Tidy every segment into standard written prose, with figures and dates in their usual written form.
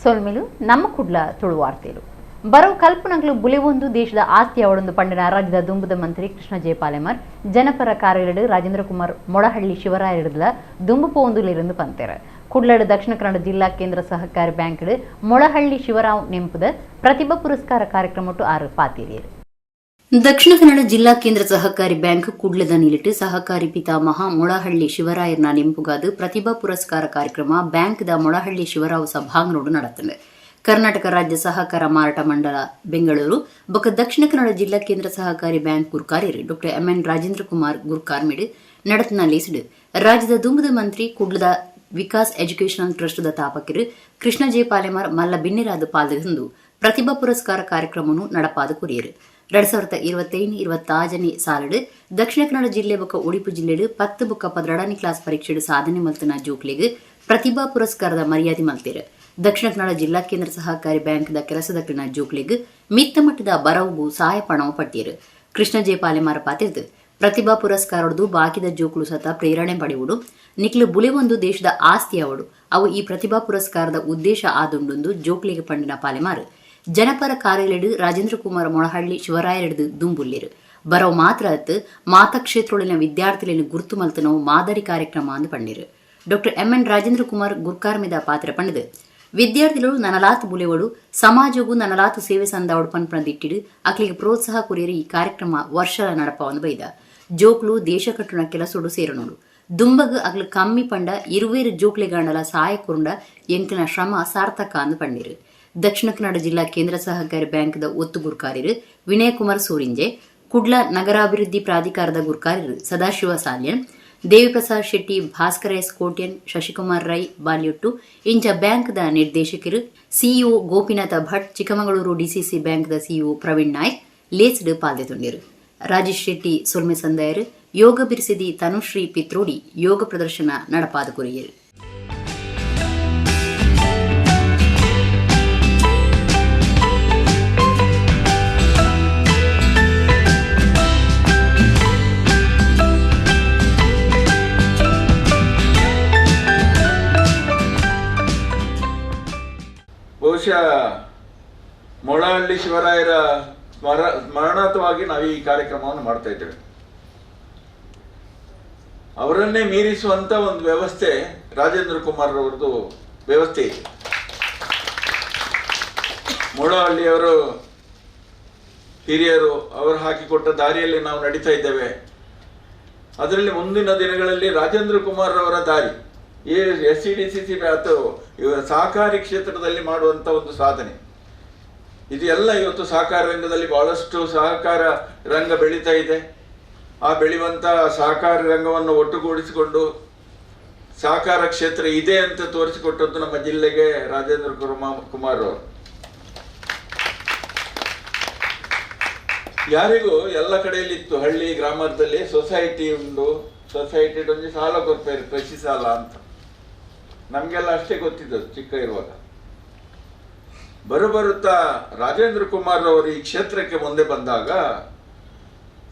ಸೋಲ್ಮೇಲು ನಮ್ಮ ಕುಡ್ಲ ತುಳು ವಾರ್ತೆಲು ಬರೋ ಕಲ್ಪನಗಳು ಬುಲೆವೊಂದು ದೇಶದ ಆಸ್ತಿ ಅವಳೊಂದು ಪಂಡಿನ ರಾಜ್ಯದ ದುಂಬುದ ಮಂತ್ರಿ ಕೃಷ್ಣ ಜೆ ಪಾಲೆಮರ್ ಜನಪರ ಕಾರ್ಯಗಳು ರಾಜೇಂದ್ರ ಕುಮಾರ್ ಮೊಳಹಳ್ಳಿ ಶಿವರಾಯರಡ್ಲ ದುಂಬು ಪೋಂದುಲಿருந்து ಪಂತೇರ ಕುಡ್ಲಡ್ ದಕ್ಷಿಣ ಕನ್ನಡ ಜಿಲ್ಲಾ ಕೇಂದ್ರ ಸಹಕಾರಿ ಬ್ಯಾಂಕ್ ಮೊಳಹಳ್ಳಿ ಶಿವರಾವ್ ನೆಂಪುದ ಪ್ರತಿಭಾ ಪುರಸ್ಕಾರ ಕಾರ್ಯಕ್ರಮ ಆರು ಪಾತಿರಿಯರು ದಕ್ಷಿಣ ಕನ್ನಡ ಜಿಲ್ಲಾ ಕೇಂದ್ರ ಸಹಕಾರಿ ಬ್ಯಾಂಕ್ ಕುಡ್ಲದ ನೀಲಿಟ್ಟು ಸಹಕಾರಿ ಪಿತಾಮಹ ಮೊಳಹಳ್ಳಿ ಶಿವರಾಯರ್ನ ನೆಂಪುಗಾದ ಪ್ರತಿಭಾ ಪುರಸ್ಕಾರ ಕಾರ್ಯಕ್ರಮ ಬ್ಯಾಂಕ್ದ ಮೊಳಹಳ್ಳಿ ಶಿವರಾವ್ ಸಭಾಂಗಣೋಡು ನಡೆತ್ತದೆ. ಕರ್ನಾಟಕ ರಾಜ್ಯ ಸಹಕಾರ ಮಾರಾಟ ಮಂಡಳ ಬೆಂಗಳೂರು ಬೊಕ್ಕ ದಕ್ಷಿಣ ಕನ್ನಡ ಜಿಲ್ಲಾ ಕೇಂದ್ರ ಸಹಕಾರಿ ಬ್ಯಾಂಕ್ ಗುರ್ಕಾರ್ಯರು ಡಾ ಎಂ.ಎನ್. ರಾಜೇಂದ್ರ ಕುಮಾರ್ ಗುರ್ಕಾರ್ಮಿಡ್ ನಡತನ ಲೇಸಿಡ್ ರಾಜ್ಯದ ದುಂಬುದ ಮಂತ್ರಿ ಕುಡ್ಲದ ವಿಕಾಸ್ ಎಜುಕೇಷನಲ್ ಟ್ರಸ್ಟ್ದ ತಾಪಕರು ಕೃಷ್ಣ ಜೆ ಪಾಲೆಮರ್ ಮಲ್ಲ ಬಿನ್ನಿರಾದ ಪಾಲ್ಗೊಂಡು ಪ್ರತಿಭಾ ಪುರಸ್ಕಾರ ಕಾರ್ಯಕ್ರಮವನ್ನು ನಡಪಾದ ಕುರಿಯರು 2025-26 ಸಾಲಡ್ ದಕ್ಷಿಣ ಕನ್ನಡ ಜಿಲ್ಲೆ ಬೊಕ್ಕ ಉಡುಪಿ ಜಿಲ್ಲೆಡ್ 10 ಬೊಕ್ಕ 12ನೇ ಕ್ಲಾಸ್ ಪರೀಕ್ಷೆಡ್ ಸಾಧನೆ ಮಲ್ತನ ಜೋಕ್ಲೆಗ್ ಪ್ರತಿಭಾ ಪುರಸ್ಕಾರದ ಮರ್ಯಾದೆ ಮಲ್ತೇರು. ದಕ್ಷಿಣ ಕನ್ನಡ ಜಿಲ್ಲಾ ಕೇಂದ್ರ ಸಹಕಾರಿ ಬ್ಯಾಂಕ್ದ ಕೆಲಸದಕ್ಕಿನ ಜೋಕ್ಲೆಗ್ ಮಿತ್ತ ಮಟ್ಟದ ಬರವು ಸಹಾಯ ಪಣವು ಪಟ್ಟಿಯರು. ಕೃಷ್ಣ ಜೆ ಪಾಲೆಮಾರ ಪಾತಿರ್ದು ಪ್ರತಿಭಾ ಪುರಸ್ಕಾರದ್ದು ಬಾಕಿದ ಜೋಕ್ಲು ಸತ ಪ್ರೇರಣೆ ಪಡೆಯುವುದು ನಿಕ್ಲು ಬುಲೆವೊಂದು ದೇಶದ ಆಸ್ತಿ ಅವಡು ಅವು ಈ ಪ್ರತಿಭಾ ಪುರಸ್ಕಾರದ ಉದ್ದೇಶ ಆದುಂಡು ಜೋಕ್ಲೆಗೆ ಪಂಡಿನ ಪಾಲೆಮಾರು ಜನಪರ ಕಾರ್ಯಲೆಡು ರಾಜೇಂದ್ರ ಕುಮಾರ್ ಮೊಳಹಳ್ಳಿ ಶಿವರಾಯರಡು ದುಂಬುಲ್ಲಿರು ಬರೋ ಮಾತ್ರ ಮಾತಾ ಕ್ಷೇತ್ರೊಳಿನ ವಿದ್ಯಾರ್ಥಿಗಳನ್ನು ಗುರುತು ಮಲ್ತನವು ಮಾದರಿ ಕಾರ್ಯಕ್ರಮ ಅಂದು ಪಂಡಿರು. ಡಾ ಎಂ.ಎನ್. ರಾಜೇಂದ್ರ ಕುಮಾರ್ ಗುರ್ಕಾರ್ಮಿದ ಪಾತ್ರ ಪಂಡಿದು ವಿದ್ಯಾರ್ಥಿಗಳು ನನಲಾತು ಬುಲೆವಡು ಸಮಾಜಗೂ ನನಲಾತು ಸೇವೆ ಸಂದಾವಡು ಪನ್ಪಣದಿಟ್ಟಿಡು ಅಕ್ಲಿಗೆ ಪ್ರೋತ್ಸಾಹ ಕುರಿಯರು ಈ ಕಾರ್ಯಕ್ರಮ ವರ್ಷಲ ನಡಪವನ್ನು ಬೈದ ಜೋಕ್ಲು ದೇಶ ಕಟ್ಟುನ ಕೆಲಸೋಡು ಸೇರನೋಡು ದುಂಬಗ್ ಅಗ್ಲು ಕಮ್ಮಿ ಪಂಡ ಇರುವೇರು ಜೋಕ್ಲೆಗಾಂಡಲ ಸಹಾಯ ಕುರುಂಡ ಎಂಕ್ಲಿನ ಶ್ರಮ ಸಾರ್ಥಕ ಅಂದು ಪಂಡಿರು. ದಕ್ಷಿಣ ಕನ್ನಡ ಜಿಲ್ಲಾ ಕೇಂದ್ರ ಸಹಕಾರಿ ಬ್ಯಾಂಕ್ದ ಒತ್ತು ಗುರ್ಕಾರ್ಯರು ವಿನಯ್ ಕುಮಾರ್ ಸೂರಿಂಜೆ, ಕುಡ್ಲ ನಗರಾಭಿವೃದ್ಧಿ ಪ್ರಾಧಿಕಾರದ ಗುರ್ಕಾರ್ಯರು ಸದಾಶಿವ ಸಾಲ್ಯನ್, ದೇವಿಪ್ರಸಾದ್ ಶೆಟ್ಟಿ, ಭಾಸ್ಕರ ಎಸ್ ಕೋಟ್ಯನ್, ಶಶಿಕುಮಾರ್ ರೈ ಬಾಲ್ಯೊಟ್ಟು ಇಂಚ ಬ್ಯಾಂಕ್ದ ನಿರ್ದೇಶಕರು ಸಿಇಒ ಗೋಪಿನಾಥ ಭಟ್, ಚಿಕ್ಕಮಗಳೂರು ಡಿಸಿಸಿ ಬ್ಯಾಂಕ್ದ ಸಿಇಒ ಪ್ರವೀಣ್ ನಾಯ್ಕ್ ಲೇಸ್ಡ್ ಪಾಲ್ದೆತೊಂಡಿರು. ರಾಜೇಶ್ ಶೆಟ್ಟಿ ಸೊಲ್ಮೆ ಸಂದಾಯರು ಯೋಗ ಬಿರಿಸಿದಿ ತನುಶ್ರೀ ಪಿತ್ರೋಡಿ ಯೋಗ ಪ್ರದರ್ಶನ ನಡಪಾದ ಕುರಿಯರು. ಬಹುಶಃ ಮೊಳಹಳ್ಳಿ ಶಿವರಾಯರ ಸ್ಮರಣಾರ್ಥವಾಗಿ ನಾವು ಈ ಕಾರ್ಯಕ್ರಮವನ್ನು ಮಾಡ್ತಾ ಇದ್ದೇವೆ. ಅವರನ್ನೇ ಮೀರಿಸುವಂತ ಒಂದು ವ್ಯವಸ್ಥೆ ರಾಜೇಂದ್ರ ಕುಮಾರ್ ಅವರದ್ದು ವ್ಯವಸ್ಥೆ ಇದೆ. ಮೊಳಹಳ್ಳಿಯವರು ಹಿರಿಯರು ಅವರು ಹಾಕಿಕೊಟ್ಟ ದಾರಿಯಲ್ಲಿ ನಾವು ನಡೀತಾ ಇದ್ದೇವೆ. ಅದರಲ್ಲಿ ಮುಂದಿನ ದಿನಗಳಲ್ಲಿ ರಾಜೇಂದ್ರ ಕುಮಾರ್ ಅವರ ದಾರಿ ಈ SCDCC ಅಥವಾ ಸಹಕಾರಿ ಕ್ಷೇತ್ರದಲ್ಲಿ ಮಾಡುವಂತ ಒಂದು ಸಾಧನೆ ಇದು ಎಲ್ಲ ಇವತ್ತು ಸಹಕಾರ ರಂಗದಲ್ಲಿ ಬಹಳಷ್ಟು ಸಹಕಾರ ರಂಗ ಬೆಳೀತಾ ಇದೆ. ಆ ಬೆಳೆಯುವಂತ ಸಹಕಾರ ರಂಗವನ್ನು ಒಟ್ಟುಗೂಡಿಸಿಕೊಂಡು ಸಹಕಾರ ಕ್ಷೇತ್ರ ಇದೆ ಅಂತ ತೋರಿಸಿಕೊಟ್ಟದ್ದು ನಮ್ಮ ಜಿಲ್ಲೆಗೆ ರಾಜೇಂದ್ರ ಕುಮಾರ್ ಅವರು. ಯಾರಿಗೂ ಎಲ್ಲ ಕಡೆಯಲ್ಲಿ ಇತ್ತು, ಹಳ್ಳಿ ಗ್ರಾಮದಲ್ಲಿ ಸೊಸೈಟಿ ಉಂಟು, ಸೊಸೈಟಿ ಒಂದು ಸಾಲ ಕೊಡ್ತಾರೆ, ಕೃಷಿ ಸಾಲ ಅಂತ ನಮ್ಗೆಲ್ಲ ಅಷ್ಟೇ ಗೊತ್ತಿದ್ದದ್ದು ಚಿಕ್ಕ ಇರುವಾಗ. ಬರುತ್ತಾ ರಾಜೇಂದ್ರ ಕುಮಾರ್ ಅವರು ಈ ಕ್ಷೇತ್ರಕ್ಕೆ ಮುಂದೆ ಬಂದಾಗ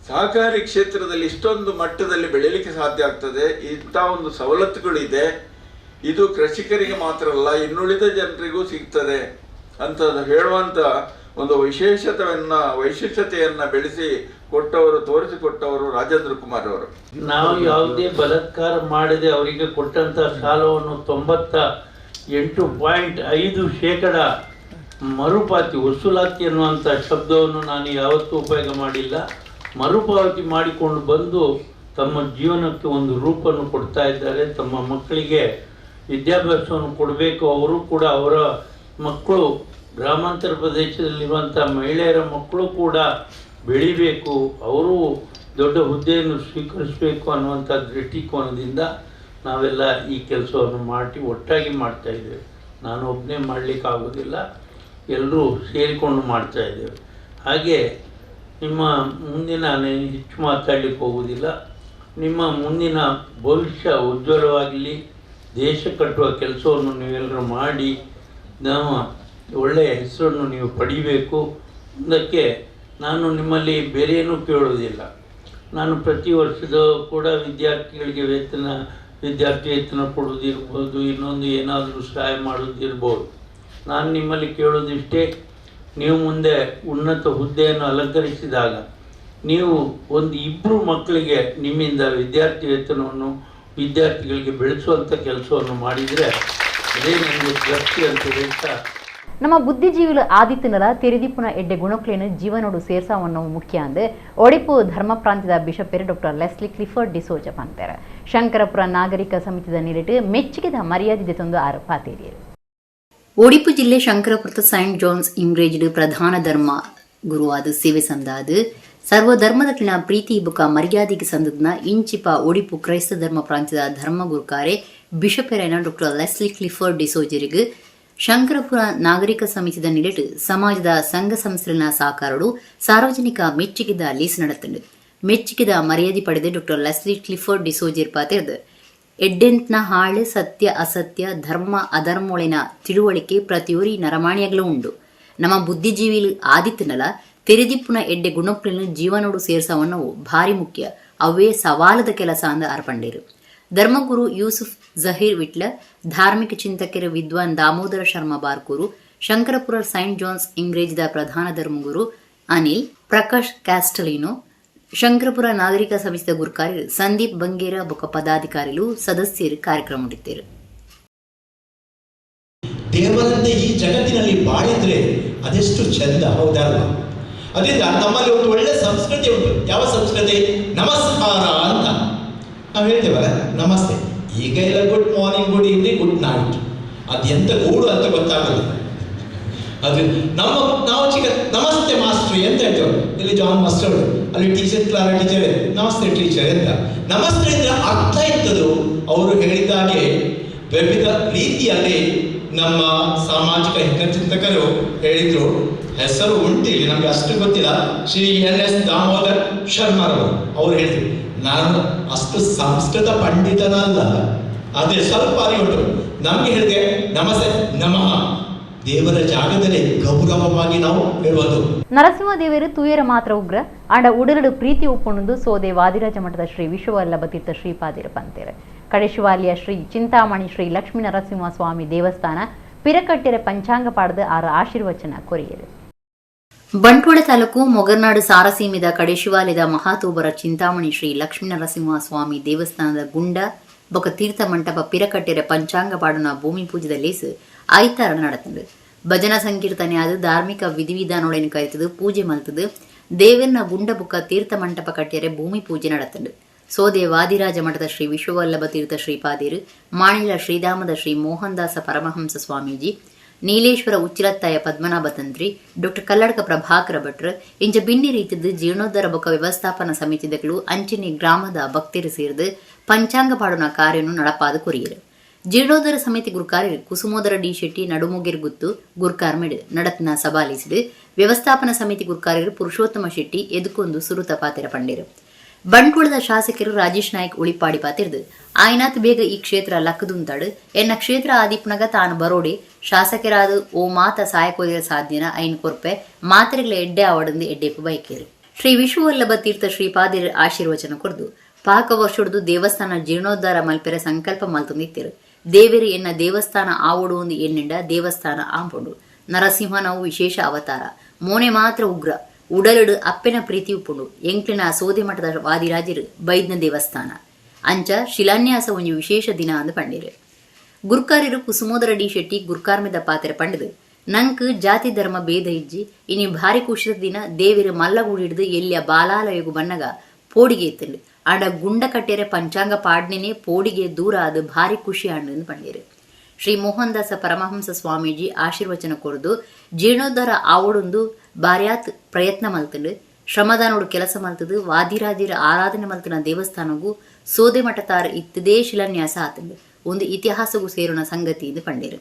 ಸಹಕಾರಿ ಕ್ಷೇತ್ರದಲ್ಲಿ ಇಷ್ಟೊಂದು ಮಟ್ಟದಲ್ಲಿ ಬೆಳೀಲಿಕ್ಕೆ ಸಾಧ್ಯ ಆಗ್ತದೆ, ಇಂಥ ಒಂದು ಸವಲತ್ತುಗಳಿದೆ, ಇದು ಕೃಷಿಕರಿಗೆ ಮಾತ್ರ ಅಲ್ಲ ಇನ್ನುಳಿದ ಜನರಿಗೂ ಸಿಗ್ತದೆ ಅಂತ ಹೇಳುವಂತ ಒಂದು ವೈಶಿಷ್ಟ್ಯತೆಯನ್ನ ಬೆಳೆಸಿ ಕೊಟ್ಟವರು, ತೋರಿಸಿಕೊಟ್ಟವರು ರಾಜೇಂದ್ರ ಕುಮಾರ್ ಅವರು. ನಾವು ಯಾವುದೇ ಬಲಾತ್ಕಾರ ಮಾಡದೆ ಅವರಿಗೆ ಕೊಟ್ಟಂತ ಸಾಲವನ್ನು 98.5% ಮರುಪಾವತಿ ವಸೂಲಾತಿ ಅನ್ನುವಂಥ ಶಬ್ದವನ್ನು ನಾನು ಯಾವತ್ತೂ ಉಪಯೋಗ ಮಾಡಿಲ್ಲ. ಮರುಪಾವತಿ ಮಾಡಿಕೊಂಡು ಬಂದು ತಮ್ಮ ಜೀವನಕ್ಕೆ ಒಂದು ರೂಪವನ್ನು ಕೊಡ್ತಾ ಇದ್ದಾರೆ. ತಮ್ಮ ಮಕ್ಕಳಿಗೆ ವಿದ್ಯಾಭ್ಯಾಸವನ್ನು ಕೊಡಬೇಕು. ಅವರು ಕೂಡ ಅವರ ಮಕ್ಕಳು ಗ್ರಾಮಾಂತರ ಪ್ರದೇಶದಲ್ಲಿರುವಂಥ ಮಹಿಳೆಯರ ಮಕ್ಕಳು ಕೂಡ ಬೆಳಿಬೇಕು, ಅವರು ದೊಡ್ಡ ಹುದ್ದೆಯನ್ನು ಸ್ವೀಕರಿಸಬೇಕು ಅನ್ನುವಂಥ ದೃಷ್ಟಿಕೋನದಿಂದ ನಾವೆಲ್ಲ ಈ ಕೆಲಸವನ್ನು ಒಟ್ಟಾಗಿ ಮಾಡ್ತಾ ಇದ್ದೇವೆ. ನಾನು ಒಬ್ಬನೇ ಮಾಡಲಿಕ್ಕಾಗೋದಿಲ್ಲ, ಎಲ್ಲರೂ ಸೇರಿಕೊಂಡು ಮಾಡ್ತಾ ಇದ್ದೇವೆ. ಹಾಗೆ ನಿಮ್ಮ ಮುಂದಿನ ನಾನು ಹೆಚ್ಚು ಮಾತಾಡಲಿಕ್ಕೆ ಹೋಗುವುದಿಲ್ಲ. ನಿಮ್ಮ ಮುಂದಿನ ಭವಿಷ್ಯ ಉಜ್ವಲವಾಗಲಿ, ದೇಶ ಕಟ್ಟುವ ಕೆಲಸವನ್ನು ನೀವೆಲ್ಲರೂ ಮಾಡಿ ನಮ್ಮ ಒಳ್ಳೆಯ ಹೆಸರನ್ನು ನೀವು ಪಡಿಬೇಕು. ಅದಕ್ಕೆ ನಾನು ನಿಮ್ಮಲ್ಲಿ ಬೇರೇನೂ ಕೇಳೋದಿಲ್ಲ. ನಾನು ಪ್ರತಿ ವರ್ಷದ ಕೂಡ ವಿದ್ಯಾರ್ಥಿಗಳಿಗೆ ವಿದ್ಯಾರ್ಥಿ ವೇತನ ಕೊಡೋದಿರ್ಬೋದು, ಇನ್ನೊಂದು ಏನಾದರೂ ಸಹಾಯ ಮಾಡೋದಿರ್ಬೋದು. ನಾನು ನಿಮ್ಮಲ್ಲಿ ಕೇಳೋದಿಷ್ಟೇ, ನೀವು ಮುಂದೆ ಉನ್ನತ ಹುದ್ದೆಯನ್ನು ಅಲಂಕರಿಸಿದಾಗ ನೀವು ಒಂದು 2 ಮಕ್ಕಳಿಗೆ ನಿಮ್ಮಿಂದ ವಿದ್ಯಾರ್ಥಿ ವೇತನವನ್ನು ವಿದ್ಯಾರ್ಥಿಗಳಿಗೆ ಬೆಳೆಸುವಂಥ ಕೆಲಸವನ್ನು ಮಾಡಿದರೆ ಅದೇ ನನಗೆ ತೃಪ್ತಿ ಅಂತ ಹೇಳ್ತಾ ನಮ್ಮ ಬುದ್ಧಿಜೀವಿಲು ಆದಿತ್ಯನಲ ತೆರೆದಿಪ್ಪುನ ಎಡ್ಡೆ ಗುಣಕ್ಲೇನು ಜೀವನೋಡು ಸೇರ್ಸಾವನ್ನು ಮುಖ್ಯ ಅಂದು ಒಡಿಪು ಧರ್ಮ ಪ್ರಾಂತ್ಯದ ಬಿಷಪೇರು ಡಾಕ್ಟರ್ ಲೆಸ್ಲಿ ಕ್ಲಿಫರ್ಡ್ ಡಿಸೋಜ ಪಂತಾರೆ. ಶಂಕರಪುರ ನಾಗರಿಕ ಸಮಿತಿದ ನೀಡಿಟ್ಟು ಮೆಚ್ಚುಗೆದ ಮರ್ಯಾದೆ ತಂದು ಆರೋಪಾತೇರಿಯರು. ಒಡಿಪು ಜಿಲ್ಲೆ ಶಂಕರಪುರದ ಸೈಂಟ್ ಜಾನ್ಸ್ ಇಂಗ್ರೇಜ್ಡ್ ಪ್ರಧಾನ ಧರ್ಮ ಗುರುವಾದ ಸೇವೆ ಸಂದಾದ ಸರ್ವಧರ್ಮದಕ್ಕಿನ ಪ್ರೀತಿ ಬುಕ ಮರ್ಯಾದೆಗೆ ಸಂದದ್ನ ಇಂಚಿಪ ಒಡಿಪು ಕ್ರೈಸ್ತ ಧರ್ಮ ಪ್ರಾಂತ್ಯದ ಧರ್ಮ ಗುರುಕಾರೆ ಬಿಷಪೇರೈನ ಡಾಕ್ಟರ್ ಲೆಸ್ಲಿ ಕ್ಲಿಫರ್ಡ್ ಡಿಸೋಜರಿಗೆ ಶಂಕರಪುರ ನಾಗರಿಕ ಸಮಿತಿದ ನಿಲೆಟ್ಟು ಸಮಾಜದ ಸಂಘ ಸಂಸ್ಥೆಗಳ ಸಹಕಾರಡು ಸಾರ್ವಜನಿಕ ಮೆಚ್ಚುಗೆದ ಲೀಸ್ ನಡೆತಂಡು. ಮೆಚ್ಚುಗೆದ ಮರ್ಯಾದೆ ಪಡೆದ ಡಾಕ್ಟರ್ ಲೆಸ್ಲಿ ಕ್ಲಿಫರ್ಡ್ ಡಿಸೋಜರ್ ಪಾತೆರ್ದು ಎಡ್ಡೆಂತ್ನ ಹಾಳು ಸತ್ಯ ಅಸತ್ಯ ಧರ್ಮ ಅಧರ್ಮೊಳಿನ ತಿಳುವಳಿಕೆ ಪ್ರತಿಯೊರಿ ನರಮಾಣಿಯಾಗಲೂ ಉಂಡು. ನಮ್ಮ ಬುದ್ಧಿಜೀವಿಲು ಆದಿತ್ಯನಲ ತೆರೆದಿಪ್ಪುನ ಎಡ್ಡೆ ಗುಣಕ್ಗಳನ್ನು ಜೀವನೋಡು ಸೇರ್ಸವನ್ನು ಭಾರಿ ಮುಖ್ಯ, ಅವೇ ಸವಾಲದ ಕೆಲಸ ಅಂದ ಅರ್ಪಂಡೇರು. ಧರ್ಮಗುರು ಯೂಸುಫ್ ಜಹೀರ್ ವಿಟ್ಲ, ಧಾರ್ಮಿಕ ಚಿಂತಕರ ವಿದ್ವಾನ್ ದಾಮೋದರ ಶರ್ಮಾ ಬಾರ್ಕೂರು, ಶಂಕರಪುರ ಸೈಂಟ್ ಜಾನ್ಸ್ ಇಂಗ್ರೇಜ್ದ ಪ್ರಧಾನ ಧರ್ಮಗುರು ಅನಿಲ್ ಪ್ರಕಾಶ್ ಕ್ಯಾಸ್ಟಲಿನೋ, ಶಂಕರಪುರ ನಾಗರಿಕ ಸಮಿತಿದ ಗುರುಕಾರ್ಯರು ಸಂದೀಪ್ ಬಂಗೇರ ಬೊಕ್ಕ ಪದಾಧಿಕಾರಿಗಳು ಸದಸ್ಯರು ಕಾರ್ಯಕ್ರಮ ಮಾಡಿದ್ದರು. ದೇವರಂತೆ ಈ ಜಗತ್ತಿನಲ್ಲಿ ಬಾಳಿದ್ರೆ ಅದೆಷ್ಟು ಚಂದ, ಹೌದಲ್ಲ? ಅದರಿಂದ ನಮ್ಮಲ್ಲಿ ಒಂದು ಒಳ್ಳೆ ಸಂಸ್ಕೃತಿ ಉಂಟು. ಯಾವ ಸಂಸ್ಕೃತಿ? ನಮಸ್ಕಾರ ಅಂತ ನಾವು ಹೇಳ್ತೇವಲ್ಲ, ನಮಸ್ತೆ. ಈಗ ಎಲ್ಲ good morning, good evening, good night, ಅದೆಂತ ಗೂಡು ಅಂತ ಗೊತ್ತಾಗಲ್ಲ. ಅದು ನಾವು ಚಿಕ್ಕ ನಮಸ್ತೆ ಮಾಸ್ಟ್ರಿ ಅಂತ ಹೇಳ್ತೇವೆ. ಇಲ್ಲಿ ಜಾನ್ ಮಾಸ್ಟರ್, ಅಲ್ಲಿ ಟೀಚರ್ ಕ್ಲಾರ ಟೀಚರ್, ನಮಸ್ತೆ ಟೀಚರ್ ಅಂತ. ನಮಸ್ತೆ ಅಂದ್ರೆ ಅರ್ಥ ಇದ್ದದು. ಅವರು ಹೇಳಿದಾಗೆ ವಿವಿಧ ರೀತಿಯಲ್ಲಿ ನಮ್ಮ ಸಾಮಾಜಿಕ ಹಿತಚಿಂತಕರು ಹೇಳಿದ್ರು. ಹೆಸರು ಉಂಟು ಇಲ್ಲಿ, ನಮ್ಗೆ ಅಷ್ಟು ಗೊತ್ತಿಲ್ಲ. ಶ್ರೀ NS ದಾಮೋದರ್ ಶರ್ಮಾರವರು ಅವರು ಹೇಳಿದ್ರು, ನಾನು ಅಷ್ಟು ಸಂಸ್ಕೃತ ಪಂಡಿತನಲ್ಲ, ಅದೇ ಸ್ವಲ್ಪ ಅರಿವುಂಟು. ನಮ್ಗೆ ಹೇಳಿದೆ ನಮಸ್ತೆ ನಮಃ, ದೇವರ ಜಾಗದಲ್ಲಿ ಗೌರವವಾಗಿ ನಾವು ಹೇಳುವುದು. ನರಸಿಂಹದೇವರು ತೂಯರ ಮಾತ್ರ ಉಗ್ರ ಆಂಡ ಉಡಲಡು ಪ್ರೀತಿ ಉಪ್ಪುಣದು ಸೋದೆ ವಾದಿರಾಜ ಮಠದ ಶ್ರೀ ವಿಶ್ವವಲ್ಲಭ ತೀರ್ಥ ಶ್ರೀಪಾದಿರ ಪಂತೇರೆ ಕಡೆಶಿವಾಲಿಯ ಶ್ರೀ ಚಿಂತಾಮಣಿ ಶ್ರೀ ಲಕ್ಷ್ಮೀ ನರಸಿಂಹ ಸ್ವಾಮಿ ದೇವಸ್ಥಾನ ಪಿರಕಟ್ಟೆರೆ ಪಂಚಾಂಗ ಪಾಡದ ಆರ ಆಶೀರ್ವಚನ ಕೊರಿಯರು. ಬಂಟ್ವಾಳ ತಾಲೂಕು ಮೊಗರ್ನಾಡು ಸಾರಸೀಮೆದ ಕಡೆಶಿವಾಲಯದ ಮಹಾತೋಬರ ಚಿಂತಾಮಣಿ ಶ್ರೀ ಲಕ್ಷ್ಮೀ ನರಸಿಂಹ ಸ್ವಾಮಿ ದೇವಸ್ಥಾನದ ಗುಂಡ ಬೊಕ ತೀರ್ಥ ಮಂಟಪ ಪಿರಕಟ್ಟೆರೆ ಪಂಚಾಂಗ ಪಾಡನ ಭೂಮಿ ಪೂಜೆದ ಲೇಸು ಆಯ್ತಾರ ನಡೆತಂದು ಭಜನಾ ಸಂಕೀರ್ತನೆ ಆದ ಧಾರ್ಮಿಕ ವಿಧಿವಿಧಾನೊಳನ್ನು ಕರಿತದು ಪೂಜೆ ಮಲ್ತದು ದೇವರನ ಗುಂಡ ಬುಕ್ಕ ತೀರ್ಥ ಮಂಟಪ ಕಟ್ಟಿಯರೆ ಭೂಮಿ ಪೂಜೆ ನಡೆತಂಡು. ಸೋದೆ ವಾದಿರಾಜ ಮಠದ ಶ್ರೀ ವಿಶ್ವವಲ್ಲಭ ತೀರ್ಥ ಶ್ರೀಪಾದಿರು, ಮಾಣಿಲ ಶ್ರೀಧಾಮದ ಶ್ರೀ ಮೋಹನ್ದಾಸ ಪರಮಹಂಸ ಸ್ವಾಮೀಜಿ, ನೀಲೇಶ್ವರ ಉಚ್ಚಿಲತ್ತಾಯ ಪದ್ಮನಾಭ ತಂತ್ರಿ, ಡಾಕ್ಟರ್ ಕಲ್ಲಡ್ಕ ಪ್ರಭಾಕರ ಭಟ್ರು ಇಂಚ ಬಿನ್ನಿ ರೀತಿದ್ದು ಜೀರ್ಣೋದ್ಧಾರ ಬೊಕ್ಕ ವ್ಯವಸ್ಥಾಪನಾ ಸಮಿತಿದಗಳು ಅಂಚಿನಿ ಗ್ರಾಮದ ಭಕ್ತರು ಸೇರಿದು ಪಂಚಾಂಗ ಪಾಡುನ ಕಾರ್ಯವನ್ನು ನಡಪಾದ ಕೊರಿಯರು. ಜೀರ್ಣೋದ್ಧಾರ ಸಮಿತಿ ಗುರುಕಾರ್ಯರು ಕುಸುಮೋದರ ಡಿ ಶೆಟ್ಟಿ ನಡುಮುಗಿರ್ ಗುತ್ತು ಗುರುಕಾರ್ಮೆಡ್ ನಡತ್ನ ಸಭಾಲಿಸಿದು ವ್ಯವಸ್ಥಾಪನಾ ಸಮಿತಿ ಗುರುಕಾರ್ಯರು ಪುರುಷೋತ್ತಮ ಶೆಟ್ಟಿ ಎದುಕೊಂದು ಸುರುತ ಪಾತೆರ ಪಂಡೇರು. ಬಂಟ್ವಾಳದ ಶಾಸಕರು ರಾಜೇಶ್ ನಾಯ್ಕ್ ಉಳಿಪಾಡಿ ಪಾತಿರ್ದು ಆಯ್ನಾತ್ ಬೇಗ ಈ ಕ್ಷೇತ್ರ ಲಕ್ಕದುಂತಾಡು ಎನ್ನ ಕ್ಷೇತ್ರ ಆದಿಪ್ನಗ ತಾನು ಬರೋಡೆ ಶಾಸಕರಾದ ಓ ಮಾತ ಸಹಾಯಕೋದಿರ ಸಾಧ್ಯನ ಐನ್ ಕೊರ್ಪೆ ಮಾತ್ರೆಗಳ ಎಡ್ಡೆ ಅವಡಂದು ಎಡ್ಡೆಪ್ಪು ಬೈಕೇರು. ಶ್ರೀ ವಿಶ್ವವಲ್ಲಭ ತೀರ್ಥ ಶ್ರೀಪಾದಿರ ಆಶೀರ್ವಚನ ಕೊರ್ದು ಪಾಕ ವರ್ಷದ್ದು ದೇವಸ್ಥಾನ ಜೀರ್ಣೋದ್ಧಾರ ಮಲ್ಪೆರ ಸಂಕಲ್ಪ ಮಲ್ತೊಂದಿತ್ತೇರು. ದೇವೇರಿ ಎನ್ನ ದೇವಸ್ಥಾನ ಆವಡು ಒಂದು ಎನ್ನಿಂಡ ದೇವಸ್ಥಾನ ಆಂಪೊಂಡು ನರಸಿಂಹನವು ವಿಶೇಷ ಅವತಾರ ಮೋನೆ ಮಾತ್ರ ಉಗ್ರ ಉಡಲಡು ಅಪ್ಪೆನ ಪ್ರೀತಿ ಉಪ್ಪುಂಡು ಎಂಕ್ಲಿನ ಸೋದೆ ಮಠದ ವಾದಿರಾಜರು ಬೈದ್ನ ದೇವಸ್ಥಾನ ಅಂಚ ಶಿಲಾನ್ಯಾಸ ಒಂದು ವಿಶೇಷ ದಿನ ಅಂದು ಪಂಡೇರು. ಗುರುಕಾರ್ಯರು ಕುಸುಮೋದರ ಡಿ ಶೆಟ್ಟಿ ಗುರುಕಾರ್ಮೆದ ಪಾತೆರ ಪಂಡದು ನಂಕ್ ಜಾತಿ ಧರ್ಮ ಭೇದ ಇಜ್ಜಿ ಇನಿ ಭಾರಿ ಖುಷಿದ ದಿನ ದೇವಿರ ಮಲ್ಲಗೂಡಿ ಹಿಡಿದು ಎಲ್ಲಿಯ ಬಾಲಾಲಯಗು ಬಣ್ಣಗ ಪೋಡಿಗೆ ಎತ್ತಂಡು ಆಡ ಗುಂಡ ಕಟ್ಟೆರೆ ಪಂಚಾಂಗ ಪಾಡ್ನೇನೆ ಪೋಡಿಗೆ ದೂರ ಅದು ಭಾರಿ ಖುಷಿ ಆಂಡು ಪಂಡೇರು. ಶ್ರೀ ಮೋಹನ್ದಾಸ ಪರಮಹಂಸ ಸ್ವಾಮೀಜಿ ಆಶೀರ್ವಚನ ಕೊರದು ಜೀರ್ಣೋದ್ಧಾರ ಆವಡೊಂದು ಬಾರ್ಯಾತ್ ಪ್ರಯತ್ನ ಮಲ್ತಂಡು ಶ್ರಮದಾನೋಡು ಕೆಲಸ ಮಲ್ತದು ವಾದಿರಾಜರ ಆರಾಧನೆ ಮಲ್ತನ ದೇವಸ್ಥಾನಗೂ ಸೋದೆ ಮಠತಾರ ಇತ್ತದೇ ಶಿಲಾನ್ಯಾಸ ಆತಂಡು ಒಂದು ಇತಿಹಾಸಗೂ ಸೇರೋಣ ಸಂಗತಿ ಎಂದು ಪಂಡೇರು.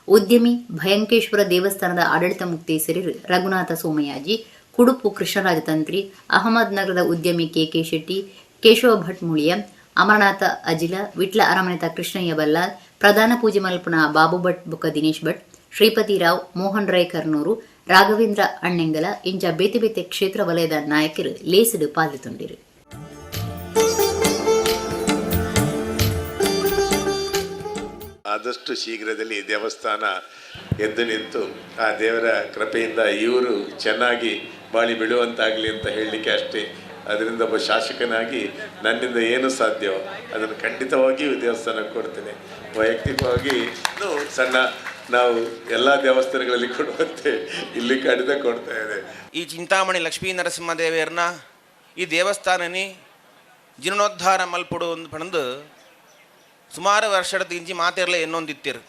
ಉದ್ಯಮಿ ಭಯಂಕೇಶ್ವರ ದೇವಸ್ಥಾನದ ಆಡಳಿತ ಮುಕ್ತೇಸರರು ರಘುನಾಥ ಸೋಮಯಾಜಿ, ಕುಡುಪು ಕೃಷ್ಣರಾಜ ತಂತ್ರಿ, ಅಹಮದ್ ನಗರದ ಉದ್ಯಮಿ KK ಶೆಟ್ಟಿ, ಕೇಶವ ಭಟ್ ಮುಳಿಯ, ಅಮರನಾಥ ಅಜಿಲ, ವಿಟ್ಲ ಅರಮನೆತ ಕೃಷ್ಣಯ್ಯ ಬಲ್ಲಾರ್, ಪ್ರಧಾನ ಪೂಜೆ ಮಲ್ಪನ ಬಾಬು ಭಟ್ ಬುಕ್ಕ ದಿನೇಶ್ ಭಟ್, ಶ್ರೀಪತಿ ರಾವ್, ಮೋಹನ್ ರೈ ಕರ್ನೂರು, ರಾಘವೇಂದ್ರ ಅಣ್ಣೆಂಗಲ ಇಂಚ ಬೇತೆ ಬೇತೆ ಕ್ಷೇತ್ರ ವಲಯದ ನಾಯಕರು ಲೇಸಡು ಪಾಲ್ಗೊಂಡಿರು. ಆದಷ್ಟು ಶೀಘ್ರದಲ್ಲಿ ಈ ದೇವಸ್ಥಾನ ಎದ್ದು ನಿಂತು ಆ ದೇವರ ಕೃಪೆಯಿಂದ ಇವರು ಚೆನ್ನಾಗಿ ಬಾಳಿ ಬಿಡುವಂತಾಗಲಿ ಅಂತ ಹೇಳಲಿಕ್ಕೆ ಅಷ್ಟೇ. ಅದರಿಂದ ಒಬ್ಬ ಶಾಸಕನಾಗಿ ನನ್ನಿಂದ ಏನು ಸಾಧ್ಯವೋ ಅದನ್ನು ಖಂಡಿತವಾಗಿಯೂ ದೇವಸ್ಥಾನಕ್ಕೆ ಕೊಡ್ತೇನೆ. ವೈಯಕ್ತಿಕವಾಗಿ ಸಣ್ಣ ನಾವು ಎಲ್ಲ ದೇವಸ್ಥಾನಗಳಲ್ಲಿ ಕೊಡುವಂತೆ ಇಲ್ಲಿ ಕಡಿಮೆ ಕೊಡ್ತಾ ಇದೆ. ಈ ಚಿಂತಾಮಣಿ ಲಕ್ಷ್ಮೀ ನರಸಿಂಹದೇವಿಯರನ್ನ ಈ ದೇವಸ್ಥಾನನಿ ಜೀರ್ಣೋದ್ಧಾರ ಮಲ್ಪಡು ಪಣಂದು ಸುಮಾರು ವರ್ಷದ ಇಂಚಿ ಮಾತಿರಲಿ ಇನ್ನೊಂದಿತ್ತಿರು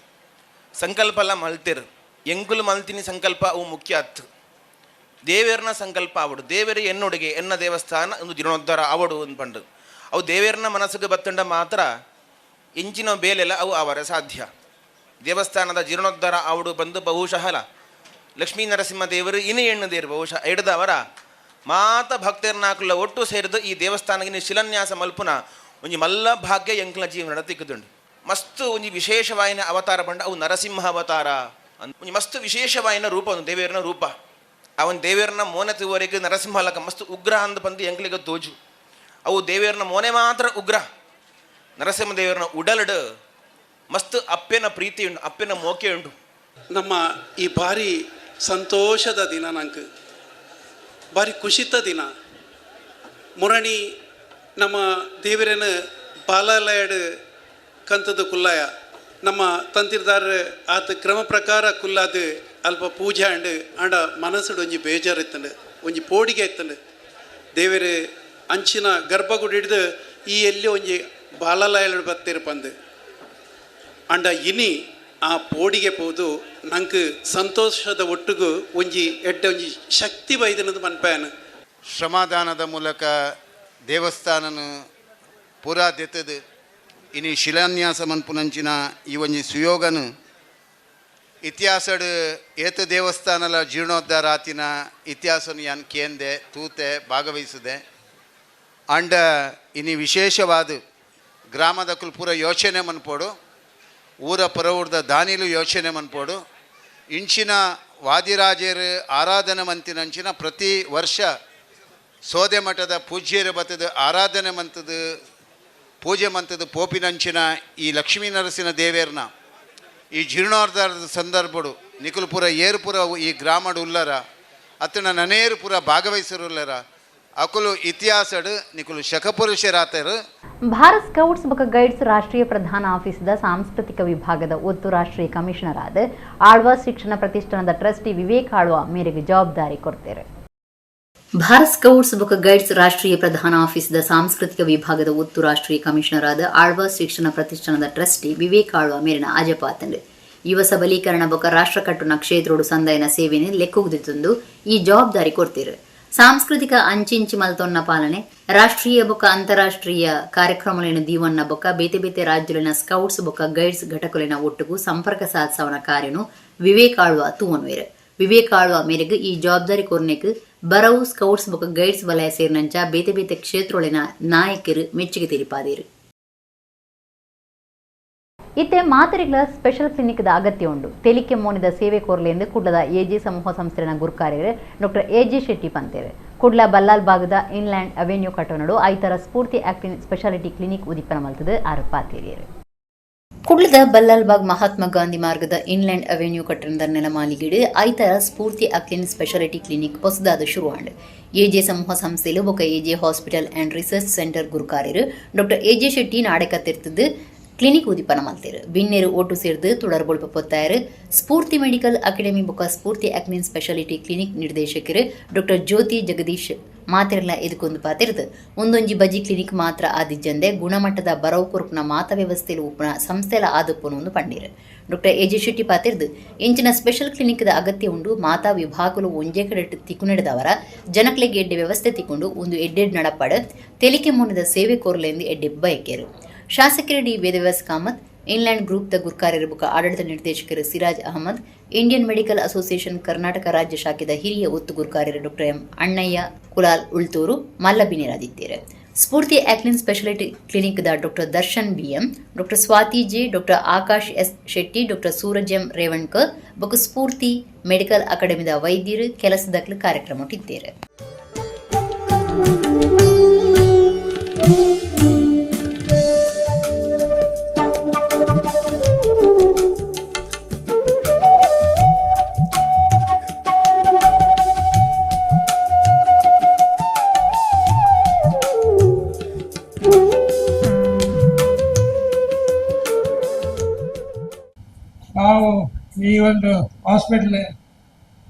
ಸಂಕಲ್ಪ ಎಲ್ಲ ಮಲ್ತಿರು ಎಂಗುಲು ಮಲ್ತಿನಿ ಸಂಕಲ್ಪ ಅವು ಮುಖ್ಯ ಅತ್ತು. ದೇವೇರನ ಸಂಕಲ್ಪ ಅವಡು ದೇವರಿ ಎನ್ನುಡಿಗೆ ಎನ್ನ ದೇವಸ್ಥಾನ ಒಂದು ಜೀರ್ಣೋದ್ಧಾರ ಅವಡು ಅಂದ್ಪಂಡು ಅವು ದೇವೇರನ ಮನಸ್ಸಿಗೆ ಬತ್ತಂಡ ಮಾತ್ರ ಇಂಚಿನ ಬೇಲೆಲ್ಲ ಅವು ಅವರ ಸಾಧ್ಯ. ದೇವಸ್ಥಾನದ ಜೀರ್ಣೋದ್ಧಾರ ಅವಡು ಬಂದು ಬಹುಶಃ ಲಕ್ಷ್ಮೀ ನರಸಿಂಹ ದೇವರು ಇನ್ನು ಎಣ್ಣದೇರು ಬಹುಶಃ ಹಿಡ್ದವರ ಮಾತ ಭಕ್ತರನ್ನಾಕುಲ್ಲ ಒಟ್ಟು ಸೇರಿದು ಈ ದೇವಸ್ಥಾನಕ್ಕೆ ಶಿಲಾನ್ಯಾಸ ಮಲ್ಪುನ ಒಂಜಿ ಮಲ್ಲ ಭಾಗ್ಯ ಎಂಕ್ಲ ಜೀವನ ತಿಕ್ಕುದುಂಡು. ಮಸ್ತು ಒಂಜಿ ವಿಶೇಷವಾಯಿನ ಅವತಾರ ಬಂಡ ಅವು ನರಸಿಂಹ ಅವತಾರ ಒಂಜಿ ಮಸ್ತು ವಿಶೇಷವಾಯಿನ ರೂಪ ಒಂದು ದೇವೇರನ ರೂಪ. ಅವನ ದೇವೇರನ ಮೋನೆತಿವರೆಗೆ ನರಸಿಂಹಲಕ ಮಸ್ತು ಉಗ್ರ ಅಂದು ಬಂದು ಎಂಕ್ಲಿಗೆ ತೋಜು. ಅವು ದೇವೇರನ ಮೋನೆ ಮಾತ್ರ ಉಗ್ರ, ನರಸಿಂಹ ದೇವರನ ಉಡಲಡು ಮಸ್ತ್ ಅಪ್ಪೆನ ಪ್ರೀತಿ ಉಂಟು, ಅಪ್ಪೆನ ಮೋಕೆ ಉಂಟು. ನಮ್ಮ ಈ ಭಾರಿ ಸಂತೋಷದ ದಿನ, ನಂಗೆ ಭಾರಿ ಖುಷಿತ ದಿನ. ಮುರಣಿ ನಮ್ಮ ದೇವರನ ಬಾಲಾಲಯಡ್ ಕಂತದ ಕುಲ್ಲಾಯ ನಮ್ಮ ತಂತಿರ್ದಾರ ಆತ ಕ್ರಮ ಪ್ರಕಾರ ಕುಲ್ಲಾದ ಅಲ್ಪ ಪೂಜೆ ಅಂಡ ಮನಸ್ಸು ಒಂಜಿ ಬೇಜಾರಿತ್ತಂಡು ಒಂಜಿ ಪೋಡಿಗೆ ಇತ್ತಂಡು. ದೇವರ ಅಂಚಿನ ಗರ್ಭಗುಡಿ ಹಿಡಿದು ಈ ಎಲ್ಲಿ ಒಂಜಿ ಬಾಲಾಲಯಡ್ ಬತ್ತೇರು ಪಂದು ಅಂಡ ಇನಿ ಆ ಪೋಡಿಗೆ ಪೋದು ನಂಗೆ ಸಂತೋಷದ ಒಟ್ಟಿಗೂ ಒಂಜಿ ಎಡ್ಡ ಒಂಜಿ ಶಕ್ತಿ ಬೈದನದು ಮನ್ಪಾಯನ. ಶ್ರಮದಾನದ ಮೂಲಕ ದೇವಸ್ಥಾನನ ಪೂರಾ ದೆತ್ತದು ಇನಿ ಶಿಲಾನ್ಯಾಸ ಮನ್ಪುನಂಚಿನ ಈ ಒಂಜಿ ಸುಯೋಗನು ಇತಿಹಾಸಡ್ ಏತ ದೇವಸ್ಥಾನಲ ಜೀರ್ಣೋದ್ಧಾರ ಆತಿನ ಇತಿಹಾಸನು ಯಾನ್ ಕೇಂದೆ ತೂತೆ ಭಾಗವಹಿಸಿದೆ. ಅಂಡ ಇನಿ ವಿಶೇಷವಾದ ಗ್ರಾಮದ ಕುಲ್ ಪೂರ ಯೋಚನೆ ಮನ್ಪೋಡು, ಊರ ಪರವೂರ್ದ ದಾನಿಲು ಯೋಚನೆ ಮನ್ಪೋಡು. ಇಂಚಿನ ವಾದಿರಾಜರು ಆರಾಧನೆ ಮಂತಿನಂಚಿನ ಪ್ರತಿ ವರ್ಷ ಸೋದೆ ಮಠದ ಪೂಜ್ಯರು ಬತ್ತದ ಆರಾಧನೆ ಮಂತದ ಪೂಜೆ ಮಂತದ ಪೋಪಿನಂಚಿನ ಈ ಲಕ್ಷ್ಮೀ ನರಸಿಂಹ ದೇವೇರ್ನ ಈ ಜೀರ್ಣೋದ್ಧಾರದ ಸಂದರ್ಭಡು ನಿಕುಲು ಪೂರ ಏರುಪುರ ಈ ಗ್ರಾಮಡು ಉಲ್ಲರ ಅತ್ತನ ನನೇರು ಪೂರ ಭಾಗವಹಿಸರುಲ್ಲರ ಅಕುಲು ಇತಿಹಾಸಡ್ ನಿಕುಲು ಶಕಪುರುಷರಾತರು. ಭಾರತ್ ಸ್ಕೌಟ್ಸ್ ಬೊಕ ಗೈಡ್ಸ್ ರಾಷ್ಟ್ರೀಯ ಪ್ರಧಾನ ಆಫೀಸ್ದ ಸಾಂಸ್ಕೃತಿಕ ವಿಭಾಗದ ಒತ್ತು ರಾಷ್ಟ್ರೀಯ ಕಮಿಷನರ್ ಆದ ಆಳ್ವಾ ಶಿಕ್ಷಣ ಪ್ರತಿಷ್ಠಾನದ ಟ್ರಸ್ಟಿ ವಿವೇಕ್ ಆಳ್ವಾ ಮೇರೆಗೆ ಜವಾಬ್ದಾರಿ ಕೊಡ್ತಾರೆ. ಭಾರತ್ ಸ್ಕೌಟ್ಸ್ ಬೊಕ ಗೈಡ್ಸ್ ರಾಷ್ಟ್ರೀಯ ಪ್ರಧಾನ ಆಫೀಸ್ದ ಸಾಂಸ್ಕೃತಿಕ ವಿಭಾಗದ ಒತ್ತು ರಾಷ್ಟ್ರೀಯ ಕಮಿಷನರ್ ಆದ ಆಳ್ವಾ ಶಿಕ್ಷಣ ಪ್ರತಿಷ್ಠಾನದ ಟ್ರಸ್ಟಿ ವಿವೇಕ್ ಆಳ್ವಾ ಮೇರಿನ ಅಜಪಾತಂಡು ಯುವ ಸಬಲೀಕರಣ ಬೊಕ ರಾಷ್ಟ್ರ ಕಟ್ಟುನ ಕ್ಷೇತ್ರೋಡು ಸಂದಾಯನ ಸೇವೆನೆ ಲೆಕ್ಕುಗುದಿತ್ತಂದು ಈ ಜವಾಬ್ದಾರಿ ಕೊಡ್ತೀರು. ಸಾಂಸ್ಕೃತಿಕ ಅಂಚಿಂಚಿ ಮಲ್ತೊನ್ನ ಪಾಲನೆ ರಾಷ್ಟ್ರೀಯ ಬೊಕ ಅಂತಾರಾಷ್ಟ್ರೀಯ ಕಾರ್ಯಕ್ರಮಲಿನ ದೀವನ್ನ ಬೊಕ ಬೇತೆ ಬೇತೆ ರಾಜ್ಯಲಿನ ಸ್ಕೌಟ್ಸ್ ಬೊಕ ಗೈಡ್ಸ್ ಘಟಕಲಿನ ಒಟ್ಟುಗೂ ಸಂಪರ್ಕ ಸಾಧಿಸವನ ಕಾರ್ಯನು ವಿವೇಕ್ ಆಳ್ವಾ ತೂವನ್ವೇರು. ವಿವೇಕ್ ಆಳ್ವಾ ಮೇರೆಗೆ ಈ ಜವಾಬ್ದಾರಿ ಕೊರ್ನೆಕ್ ಬರವು ಸ್ಕೌಟ್ಸ್ ಬೊಕ ಗೈಡ್ಸ್ ವಲಯ ಸೇರಿನಂಚ ಬೇತೆ ಬೇತೆ ಕ್ಷೇತ್ರೊಳಿನ ನಾಯಕರು ಮೆಚ್ಚುಗೆ ತೆರಿಪಾದೇರು. ಇತ್ತೆ ಮಾತರಿಗಳ ಸ್ಪೆಷಲ್ ಕ್ಲಿನಿಕ್ದ ಅಗತ್ಯ ಉಂಡು. ತೆಲಿಕೆ ಮೋನಿದ ಸೇವೆ ಕೋರ್ಲೆಂದು ಕುಡ್ಲದ ಎಜಿ ಸಮೂಹ ಸಂಸ್ಥೆನ ಗುರುಕಾರ್ಯರು ಡಾಕ್ಟರ್ ಎಜಿ ಶೆಟ್ಟಿ ಪಂತೇರು. ಕುಡ್ಲ ಬಲ್ಲಾಲ್ ಭಾಗದ ಇನ್ಲ್ಯಾಂಡ್ ಅವೆನ್ಯೂ ಕಟ್ಟೋನಡು ಐತರ ಸ್ಫೂರ್ತಿ ಆಕ್ಟಿನ್ ಸ್ಪೆಷಾಲಿಟಿ ಕ್ಲಿನಿಕ್ ಉದಿಪನ ಮಲ್ತದ ಆರಪಾತೇರಿಯರು. ಕುಡ್ಲದ ಬಲ್ಲಾಲ್ಬಾಗ್ ಮಹಾತ್ಮ ಗಾಂಧಿ ಮಾರ್ಗದ ಇನ್ಲ್ಯಾಂಡ್ ಅವೆನ್ಯೂ ಕಟ್ಟಣದ ನೆಲಮಾಲಿಗಿಡು ಐತರ ಸ್ಫೂರ್ತಿ ಅಕ್ಲಿನ್ ಸ್ಪೆಷಾಲಿಟಿ ಕ್ಲಿನಿಕ್ ಹೊಸದಾದ ಶುರುವಾಂಡ್. ಎಜೆ ಸಮೂಹ ಸಂಸ್ಥೆಲು ಬೊಕ AJ hospital and research centre ಗುರುಕಾರ್ಯರು ಡಾಕ್ಟರ್ ಎಜೆ ಶೆಟ್ಟಿ ನಾಡೆ ಕತ್ತಿರ್ತದ್ದು ಕ್ಲಿನಿಕ್ ಉದಿಪನ ಮಲ್ತೇರು. ಬಿನ್ನೇರು ಓಟು ಸೇರ್ದು ತುಳರ್ಬೊಳ್ಪ ಪೊತ್ತಾಯರು ಸ್ಫೂರ್ತಿ ಮೆಡಿಕಲ್ ಅಕಾಡೆಮಿ ಬೊಕ ಸ್ಫೂರ್ತಿ ಅಕ್ಲಿನ್ ಸ್ಪೆಷಾಲಿಟಿ ಕ್ಲಿನಿಕ್ ನಿರ್ದೇಶಕರು ಡಾಕ್ಟರ್ ಜ್ಯೋತಿ ಜಗದೀಶ್ ಮಾತೆರೆಲ್ಲ ಇದಕ್ಕೊಂದು ಪಾತಿರ್ದು ಒಂದೊಂಜಿ ಬಜಿ ಕ್ಲಿನಿಕ್ ಮಾತ್ರ ಆದಿಜ್ಜಂದೆ ಗುಣಮಟ್ಟದ ಬರವು ಕೊರ್ಪುನ ಮಾತ ವ್ಯವಸ್ಥೆಲು ಉಪ್ಪುನ ಸಂಸ್ಥೆಲ ಆದುಪ್ಪುನ ಒಂದು ಪಂಡೀರು. ಡಾಕ್ಟರ್ ಎಜೆ ಶೆಟ್ಟಿ ಪಾತಿರ್ದು ಇಂಚಿನ ಸ್ಪೆಷಲ್ ಕ್ಲಿನಿಕ್ದ ಅಗತ್ಯ ಉಂಡು. ಮಾತಾ ವಿಭಾಗಲು ಒಂಜೆ ಕಡೆ ತಿಕ್ಕುನೆಡೆದವರ ಜನಕ್ಲೆಗೆ ಎಡ್ಡೆ ವ್ಯವಸ್ಥೆ ತಿಕ್ಕೊಂಡು ಒಂದು ಎಡ್ಡೆಡ್ ನಡಪಡ ತೆಲಿಕೆ ಮುನಿದ ಸೇವೆ ಕೋರ್ಲೆಂದು ಎಡ್ಡೆ ಬಯಕೆರು. ಶಾಸಕರು ಡಿ ವೇದವ್ಯಾಸ್ ಕಾಮತ್, ಇನ್ಲ್ಯಾಂಡ್ ಗ್ರೂಪ್ದ ಗುರುಕಾರ್ಯರ ಬುಕ ಆಡಳಿತ ನಿರ್ದೇಶಕರು Siraj Ahmed, Indian medical association Karnataka ರಾಜ್ಯ ಶಾಖೆದ ಹಿರಿಯ ಒತ್ತು ಗುರುಕಾರ್ಯರು ಡಾಕ್ಟರ್ ಎಂ ಅಣ್ಣಯ್ಯ ಕುಲಾಲ್ ಉಳ್ತೂರು ಮಲ್ಲಬಿನಿರಾದಿದ್ದೇರು. ಸ್ಫೂರ್ತಿ ಆಕ್ಲಿನ್ ಸ್ಪೆಷಾಲಿಟಿ ಕ್ಲಿನಿಕ್ದ doctor Darshan BM, doctor Swathi J, doctor Akash S Shetty, doctor Suraj M Revankar ಬೊಕ ಸ್ಫೂರ್ತಿ ಮೆಡಿಕಲ್ ಅಕಾಡೆಮಿದ ವೈದ್ಯರು ಕೆಲಸದಕ್ಲು ಕಾರ್ಯಕ್ರಮ ಇಟ್ಟಿದ್ದೇರು. ಒಂದು ಹಾಸ್ಪಿಟ್ಲ್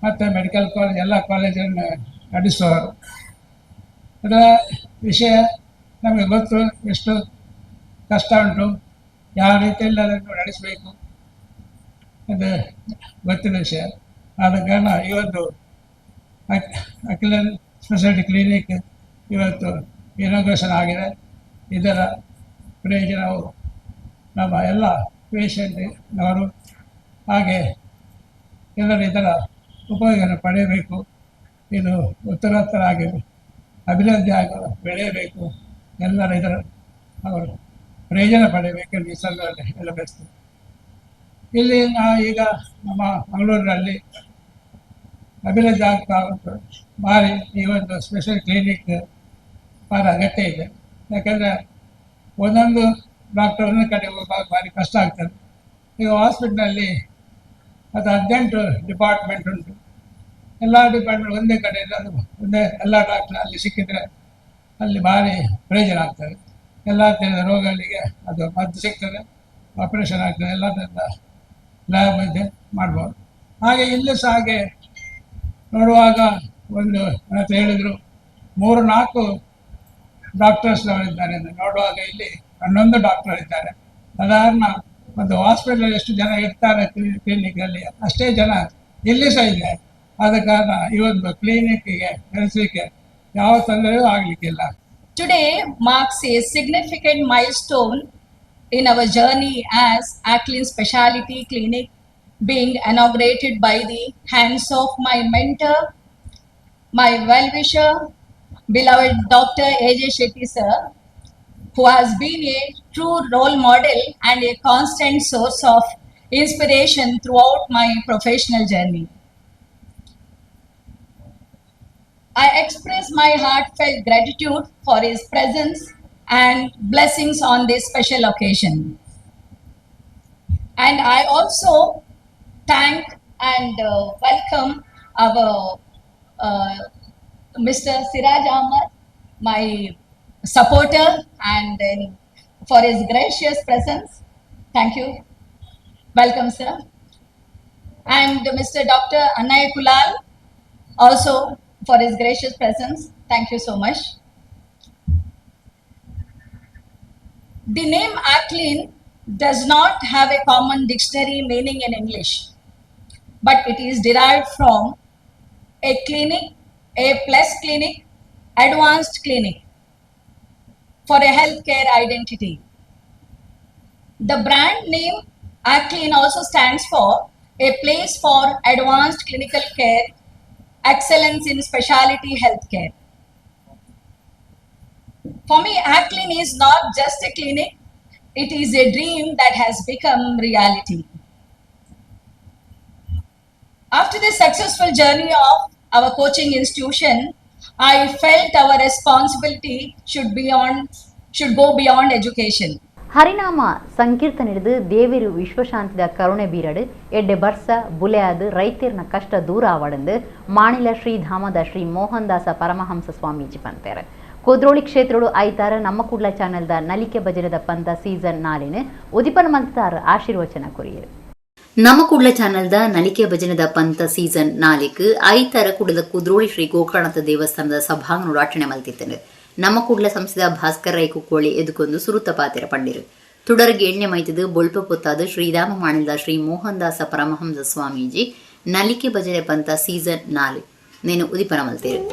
ಮತ್ತು ಮೆಡಿಕಲ್ ಕಾಲೇಜ್ ಎಲ್ಲ ಕಾಲೇಜನ್ನು ನಡೆಸುವವರು. ಅದರ ವಿಷಯ ನಮಗೆ ಗೊತ್ತು, ಎಷ್ಟು ಕಷ್ಟ ಉಂಟು, ಯಾವ ರೀತಿಯಲ್ಲಿ ಅದನ್ನು ನಡೆಸಬೇಕು, ಅದು ಗೊತ್ತಿನ ವಿಷಯ. ಆದ ಕಾರಣ ಈ ಒಂದು ಅಖಿಲ ಸ್ಪೆಷಾಲಿಟಿ ಕ್ಲಿನಿಕ್ ಇವತ್ತು ಇನಾಗ್ರೇಷನ್ ಆಗಿದೆ. ಇದರ ಪ್ರಯೋಜನವು ನಮ್ಮ ಎಲ್ಲ ಪೇಷಂಟ್ನವರು ಹಾಗೆ ಎಲ್ಲರೂ ಇದರ ಉಪಯೋಗ ಪಡೆಯಬೇಕು. ಇದು ಉತ್ತರೋತ್ತರಾಗಿ ಅಭಿವೃದ್ಧಿ ಆಗ ಬೆಳೆಯಬೇಕು. ಎಲ್ಲರೂ ಇದರ ಅವರು ಪ್ರಯೋಜನ ಪಡೆಯಬೇಕೆಂದು ಈ ಸಂದರ್ಭದಲ್ಲಿ ಹೇಳ ಬಯಸ್ತೇನೆ. ಇಲ್ಲಿ ನಾವು ಈಗ ನಮ್ಮ ಮಂಗಳೂರಿನಲ್ಲಿ ಅಭಿವೃದ್ಧಿ ಆಗ್ತಾ ಉಂಟು. ಭಾರಿ ಈ ಒಂದು ಸ್ಪೆಷಲ್ ಕ್ಲಿನಿಕ್ ಭಾಳ ಅಗತ್ಯ ಇದೆ. ಯಾಕಂದರೆ ಒಂದೊಂದು ಡಾಕ್ಟರ್ ಒಂದೊಂದು ಕಡೆ ಹೋಗುವಾಗ ಭಾರಿ ಕಷ್ಟ ಆಗ್ತದೆ. ಈಗ ಹಾಸ್ಪಿಟ್ಲಲ್ಲಿ ಅದು 18 ಡಿಪಾರ್ಟ್ಮೆಂಟ್ ಉಂಟು. ಎಲ್ಲ ಡಿಪಾರ್ಟ್ಮೆಂಟ್ ಒಂದೇ ಕಡೆ ಅದು ಒಂದೇ ಎಲ್ಲ ಡಾಕ್ಟರ್ ಅಲ್ಲಿ ಸಿಕ್ಕಿದರೆ ಅಲ್ಲಿ ಭಾರಿ ಪ್ರಯೋಜನ ಆಗ್ತದೆ. ಎಲ್ಲ ಥರದ ರೋಗಗಳಿಗೆ ಅದು ಮದ್ದು ಸಿಗ್ತದೆ, ಆಪರೇಷನ್ ಆಗ್ತದೆ, ಎಲ್ಲ ಥರದ ಲ್ಯಾಬ್ ಇದೆ ಮಾಡ್ಬೋದು. ಹಾಗೆ ಇಲ್ಲಿ ಸಹ ಹಾಗೆ ನೋಡುವಾಗ ಒಂದು ನನ್ನ ಹತ್ರ ಹೇಳಿದರು 3-4 ಡಾಕ್ಟರ್ಸ್ನವರಿದ್ದಾರೆ. ನೋಡುವಾಗ ಇಲ್ಲಿ 11 ಡಾಕ್ಟರ್ ಇದ್ದಾರೆ. ಸಾಧಾರಣ ಒಂದು ಹಾಸ್ಪಿಟಲ್ ಎಷ್ಟು ಜನ ಇರ್ತಾರೆ ಕ್ಲಿನಿಕಲ್ಲಿ ಅಷ್ಟೇ ಜನ ಇಲ್ಲಿ ಸಹ ಇದೆ. ಆದ ಕಾರಣ ಈ ಒಂದು ಕ್ಲಿನಿಕ್ಕಿಗೆ ನಡೆಸಲಿಕ್ಕೆ ಯಾವ ತೊಂದರೆಯೂ ಆಗಲಿಕ್ಕಿಲ್ಲ. Today marks a significant milestone in our journey as Acklin Speciality Clinic being inaugurated by the hands of my mentor, my well-wisher, beloved Dr. A.J. Shetty sir, who has been a true role model and a constant source of inspiration throughout my professional journey. I express my heartfelt gratitude for his presence and blessings on this special occasion. And I also thank and welcome our Mr. Siraj Ahmad, my supporter, and for his gracious presence. Thank you. Welcome, sir. And Mr. Dr. Annay Kulal, also for his gracious presence. Thank you so much. The name Acklin does not have a common dictionary meaning in English, but it is derived from a clinic, a plus clinic, advanced clinic, for a healthcare identity. The brand name Acklin also stands for a place for advanced clinical care, excellence in specialty healthcare. For me, Acklin is not just a clinic, it is a dream that has become reality. After the successful journey of our coaching institution, I felt our responsibility should go beyond education. ಹರಿನಾಮ ಸಂಕೀರ್ತನೆ ಹಿಡಿದು ದೇವಿರು ವಿಶ್ವಶಾಂತಿದ ಕರುಣೆ ಬೀರಡು ಎಡ್ಡೆ ಬರ್ಸ ಬುಲೆಯಾದು ರೈತರನ ಕಷ್ಟ ದೂರ ಆವಡಂದು ಮಾಣಿಲ ಶ್ರೀಧಾಮದ ಶ್ರೀ ಮೋಹನ್ದಾಸ ಪರಮಹಂಸ ಸ್ವಾಮೀಜಿ ಪಂತೇರು. ಕುದ್ರೋಳಿ ಕ್ಷೇತ್ರಗಳು ಐತಾರ ನಮ್ಮ ಕುಡ್ಲ ಚಾನೆಲ್ದ ನಲಿಕೆ ಭಜನದ ಪಂತ ಸೀಸನ್ 4 ಉದಿಪನ ಮಂತಾರ ಆಶೀರ್ವಚನ ಕೊರಿಯರು. ನಮ್ಮ ಕುಡ್ಲ ಚಾನೆಲ್ದ ನಲಿಕೆ ಭಜನದ ಪಂತ ಸೀಸನ್ 4 ಐತಾರ ಕುಡದ ಕುದ್ರೋಳಿ ಶ್ರೀ ಗೋಕರ್ಣದ ದೇವಸ್ಥಾನದ ಸಭಾಂಗಣ ಅಟಣೆ ಮಲ್ತಿದ್ದೇನೆ. ನಮ್ಮ ಕೂಡಲ ಸಂಸ್ಥೆದ ಭಾಸ್ಕರ್ ರೈ ಕುಕ್ಕೋಳಿ ಎದುಕೊಂದು ಸುರುತ ಪಾತಿರ ಪಂಡಿರು ತುಡರ್ಗೆ ಎಣ್ಣೆ ಮೈತದು ಬೊಳ್ಪ ಪೊತ್ತಾದ ಶ್ರೀರಾಮ ಮಾಣಿಲ್ದ ಶ್ರೀ ಮೋಹನ್ದಾಸ ಪರಮಹಂಸ ಸ್ವಾಮೀಜಿ ನಲಿಕೆ ಭಜನೆ ಪಂತ ಸೀಸನ್ 4 ನೇನು ಉದಿಪನ ಮಲ್ತೇರು.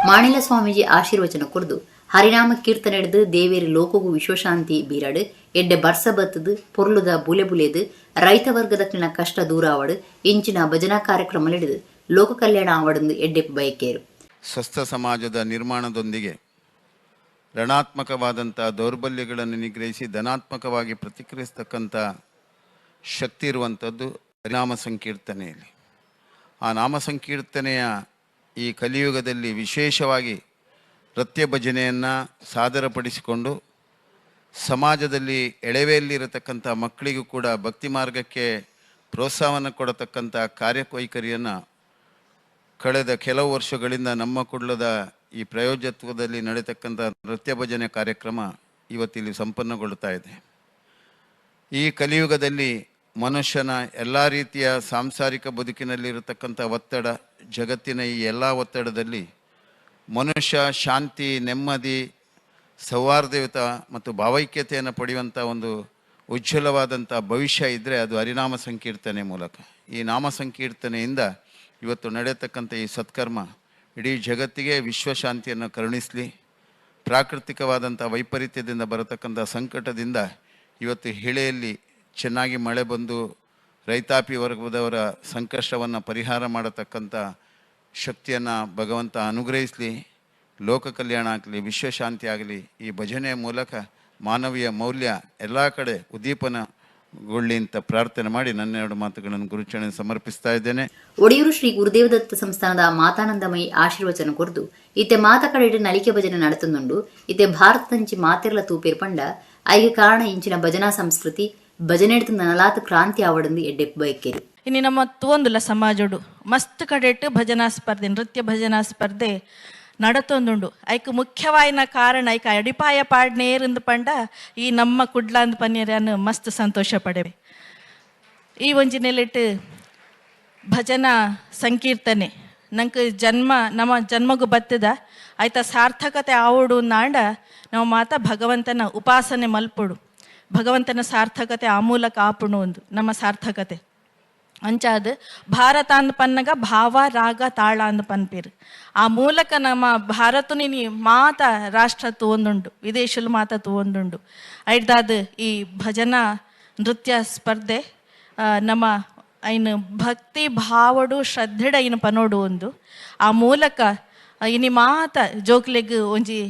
ಮಾಣಿಲ ಸ್ವಾಮೀಜಿ ಆಶೀರ್ವಚನ ಕುರ್ದು ಹರಿನಾಮ ಕೀರ್ತನೆ ಹಿಡಿದು ದೇವೇರಿ ಲೋಕಗೂ ವಿಶ್ವಶಾಂತಿ ಬೀರಾಡು ಎಡ್ಡೆ ಬರ್ಸ ಬತ್ತದು ಪೊರ್ಲುದ ಬುಲೆ ಬುಲೆದು ರೈತ ವರ್ಗದಕ್ಕಿನ ಕಷ್ಟ ದೂರ ಆವಡು ಇಂಚಿನ ಭಜನಾ ಕಾರ್ಯಕ್ರಮ ಹಿಡಿದು ಲೋಕ ಕಲ್ಯಾಣ ಆವಡಂದು ಎಡ್ಡೆ ಬಯಕೇರು. ಸ್ವಸ್ಥ ಸಮಾಜದ ನಿರ್ಮಾಣದೊಂದಿಗೆ ಋಣಾತ್ಮಕವಾದಂಥ ದೌರ್ಬಲ್ಯಗಳನ್ನು ನಿಗ್ರಹಿಸಿ ಧನಾತ್ಮಕವಾಗಿ ಪ್ರತಿಕ್ರಿಯಿಸ್ತಕ್ಕಂಥ ಶಕ್ತಿ ಇರುವಂಥದ್ದು ನಾಮ ಸಂಕೀರ್ತನೆಯಲ್ಲಿ. ಆ ನಾಮ ಸಂಕೀರ್ತನೆಯ ಈ ಕಲಿಯುಗದಲ್ಲಿ ವಿಶೇಷವಾಗಿ ನೃತ್ಯ ಭಜನೆಯನ್ನು ಸಾದರಪಡಿಸಿಕೊಂಡು ಸಮಾಜದಲ್ಲಿ ಎಳೆವೆಯಲ್ಲಿರತಕ್ಕಂಥ ಮಕ್ಕಳಿಗೂ ಕೂಡ ಭಕ್ತಿ ಮಾರ್ಗಕ್ಕೆ ಪ್ರೋತ್ಸಾಹವನ್ನು ಕೊಡತಕ್ಕಂಥ ಕಾರ್ಯವೈಖರಿಯನ್ನು ಕಳೆದ ಕೆಲವು ವರ್ಷಗಳಿಂದ ನಮ್ಮ ಕುಡ್ಲದ ಈ ಪ್ರಯೋಜಕತ್ವದಲ್ಲಿ ನಡೆತಕ್ಕಂಥ ನೃತ್ಯ ಭಜನೆ ಕಾರ್ಯಕ್ರಮ ಇವತ್ತಿಲ್ಲಿ ಸಂಪನ್ನಗೊಳ್ಳುತ್ತಾ ಇದೆ. ಈ ಕಲಿಯುಗದಲ್ಲಿ ಮನುಷ್ಯನ ಎಲ್ಲ ರೀತಿಯ ಸಾಂಸಾರಿಕ ಬದುಕಿನಲ್ಲಿರತಕ್ಕಂಥ ಒತ್ತಡ, ಜಗತ್ತಿನ ಈ ಎಲ್ಲ ಒತ್ತಡದಲ್ಲಿ ಮನುಷ್ಯ ಶಾಂತಿ, ನೆಮ್ಮದಿ, ಸೌಹಾರ್ದಯುತ ಮತ್ತು ಭಾವೈಕ್ಯತೆಯನ್ನು ಪಡೆಯುವಂಥ ಒಂದು ಉಜ್ವಲವಾದಂಥ ಭವಿಷ್ಯ ಇದ್ದರೆ ಅದು ಹರಿನಾಮ ಸಂಕೀರ್ತನೆ ಮೂಲಕ. ಈ ನಾಮ ಸಂಕೀರ್ತನೆಯಿಂದ ಇವತ್ತು ನಡೆಯತಕ್ಕಂಥ ಈ ಸತ್ಕರ್ಮ ಇಡೀ ಜಗತ್ತಿಗೆ ವಿಶ್ವಶಾಂತಿಯನ್ನು ಕರುಣಿಸಲಿ. ಪ್ರಾಕೃತಿಕವಾದಂಥ ವೈಪರೀತ್ಯದಿಂದ ಬರತಕ್ಕಂಥ ಸಂಕಟದಿಂದ ಇವತ್ತು ಹಿಳೆಯಲ್ಲಿ ಚೆನ್ನಾಗಿ ಮಳೆ ಬಂದು ರೈತಾಪಿ ವರ್ಗದವರ ಸಂಕಷ್ಟವನ್ನು ಪರಿಹಾರ ಮಾಡತಕ್ಕಂಥ ಶಕ್ತಿಯನ್ನು ಭಗವಂತ ಅನುಗ್ರಹಿಸಲಿ. ಲೋಕ ಕಲ್ಯಾಣ ಆಗಲಿ, ವಿಶ್ವಶಾಂತಿ ಆಗಲಿ. ಈ ಭಜನೆಯ ಮೂಲಕ ಮಾನವೀಯ ಮೌಲ್ಯ ಎಲ್ಲ ಕಡೆ ಉದ್ದೀಪನಗೊಳ್ಳಿ ಅಂತ ಪ್ರಾರ್ಥನೆ ಮಾಡಿ ನನ್ನೆರಡು ಮಾತುಗಳನ್ನು ಗುರುಚರಣೆ ಸಮರ್ಪಿಸ್ತಾ ಇದ್ದೇನೆ. ಒಡಿಯೂರು ಶ್ರೀ ಗುರುದೇವದತ್ತ ಸಂಸ್ಥಾನದ ಮಾತಾನಂದಮಯಿ ಆಶೀರ್ವಚನ ಕೊರ್ದು ಇತ್ತೆ ಮಾತ ಕಡೆಡು ನಲಿಕೆ ಭಜನೆ ನಡೆತುಂಡು ಇತ್ತೆ ಭಾರತದಂಚಿ ಮಾತೆರ್ಲ ತೂಪೇರ್ ಪಂಡ ಐಗೆ ಕಾರಣ ಇಂಚಿನ ಭಜನಾ ಸಂಸ್ಕೃತಿ ಭಜನೆಡ್ತು ನಲಾತ್ ಕ್ರಾಂತಿ ಆವಡಂದು ಎಡ್ಡೆಪ್ ಬಯಕೇರಿ. ಇನ್ನು ನಮ್ಮ ತೋಂದುಲ ಸಮಾಜಡು ಮಸ್ತ್ ಕಡೆಟ್ ಭಜನಾ ಸ್ಪರ್ಧೆ, ನೃತ್ಯ ಭಜನಾ ಸ್ಪರ್ಧೆ ನಡತೊಂದುಂಡು. ಐಕ್ ಮುಖ್ಯವಾಯಿನ ಕಾರಣ ಐಕ ಅಡಿಪಾಯ ಪಾಡ್ನೇರಿಂದ ಪಂಡ ಈ ನಮ್ಮ ಕುಡ್ಲಾಂದ್ ಪನ್ನೀರನ್ನು ಮಸ್ತ್ ಸಂತೋಷ ಪಡೆವೆ. ಈ ಒಂಜಿ ನೆಲೆಟ್ ಭಜನಾ ಸಂಕೀರ್ತನೆ ನಂಗೆ ನಮ್ಮ ಜನ್ಮಗೂ ಬತ್ತದ ಆಯ್ತ ಸಾರ್ಥಕತೆ ಆವಡು ನಾಂಡ ನಾವು ಮಾತ ಭಗವಂತನ ಉಪಾಸನೆ ಮಲ್ಪುಡು, ಭಗವಂತನ ಸಾರ್ಥಕತೆ ಆ ಮೂಲಕ ಆಪುಣು ಒಂದು ನಮ್ಮ ಸಾರ್ಥಕತೆ ಅಂಚಾದ ಭಾರತ ಅಂದ್ ಪನ್ನಗ ಭಾವ ರಾಗ ತಾಳ ಅಂದ್ ಪನ್ಪೇರು. ಆ ಮೂಲಕ ನಮ್ಮ ಭಾರತನಿ ಮಾತ ರಾಷ್ಟ್ರ ತಗೊಂದುಂಡು, ವಿದೇಶಲು ಮಾತ ತಗೊಂದುಂಡು. ಐದಾದ ಈ ಭಜನಾ ನೃತ್ಯ ಸ್ಪರ್ಧೆ ನಮ್ಮ ಐನು ಭಕ್ತಿ ಭಾವಡು ಶ್ರದ್ಧೆಡ ಐನು ಪನೋಡು ಒಂದು. ಆ ಮೂಲಕ ಇನಿ ಮಾತ ಜೋಕ್ಲೆಗ್ ಒಂಜಿ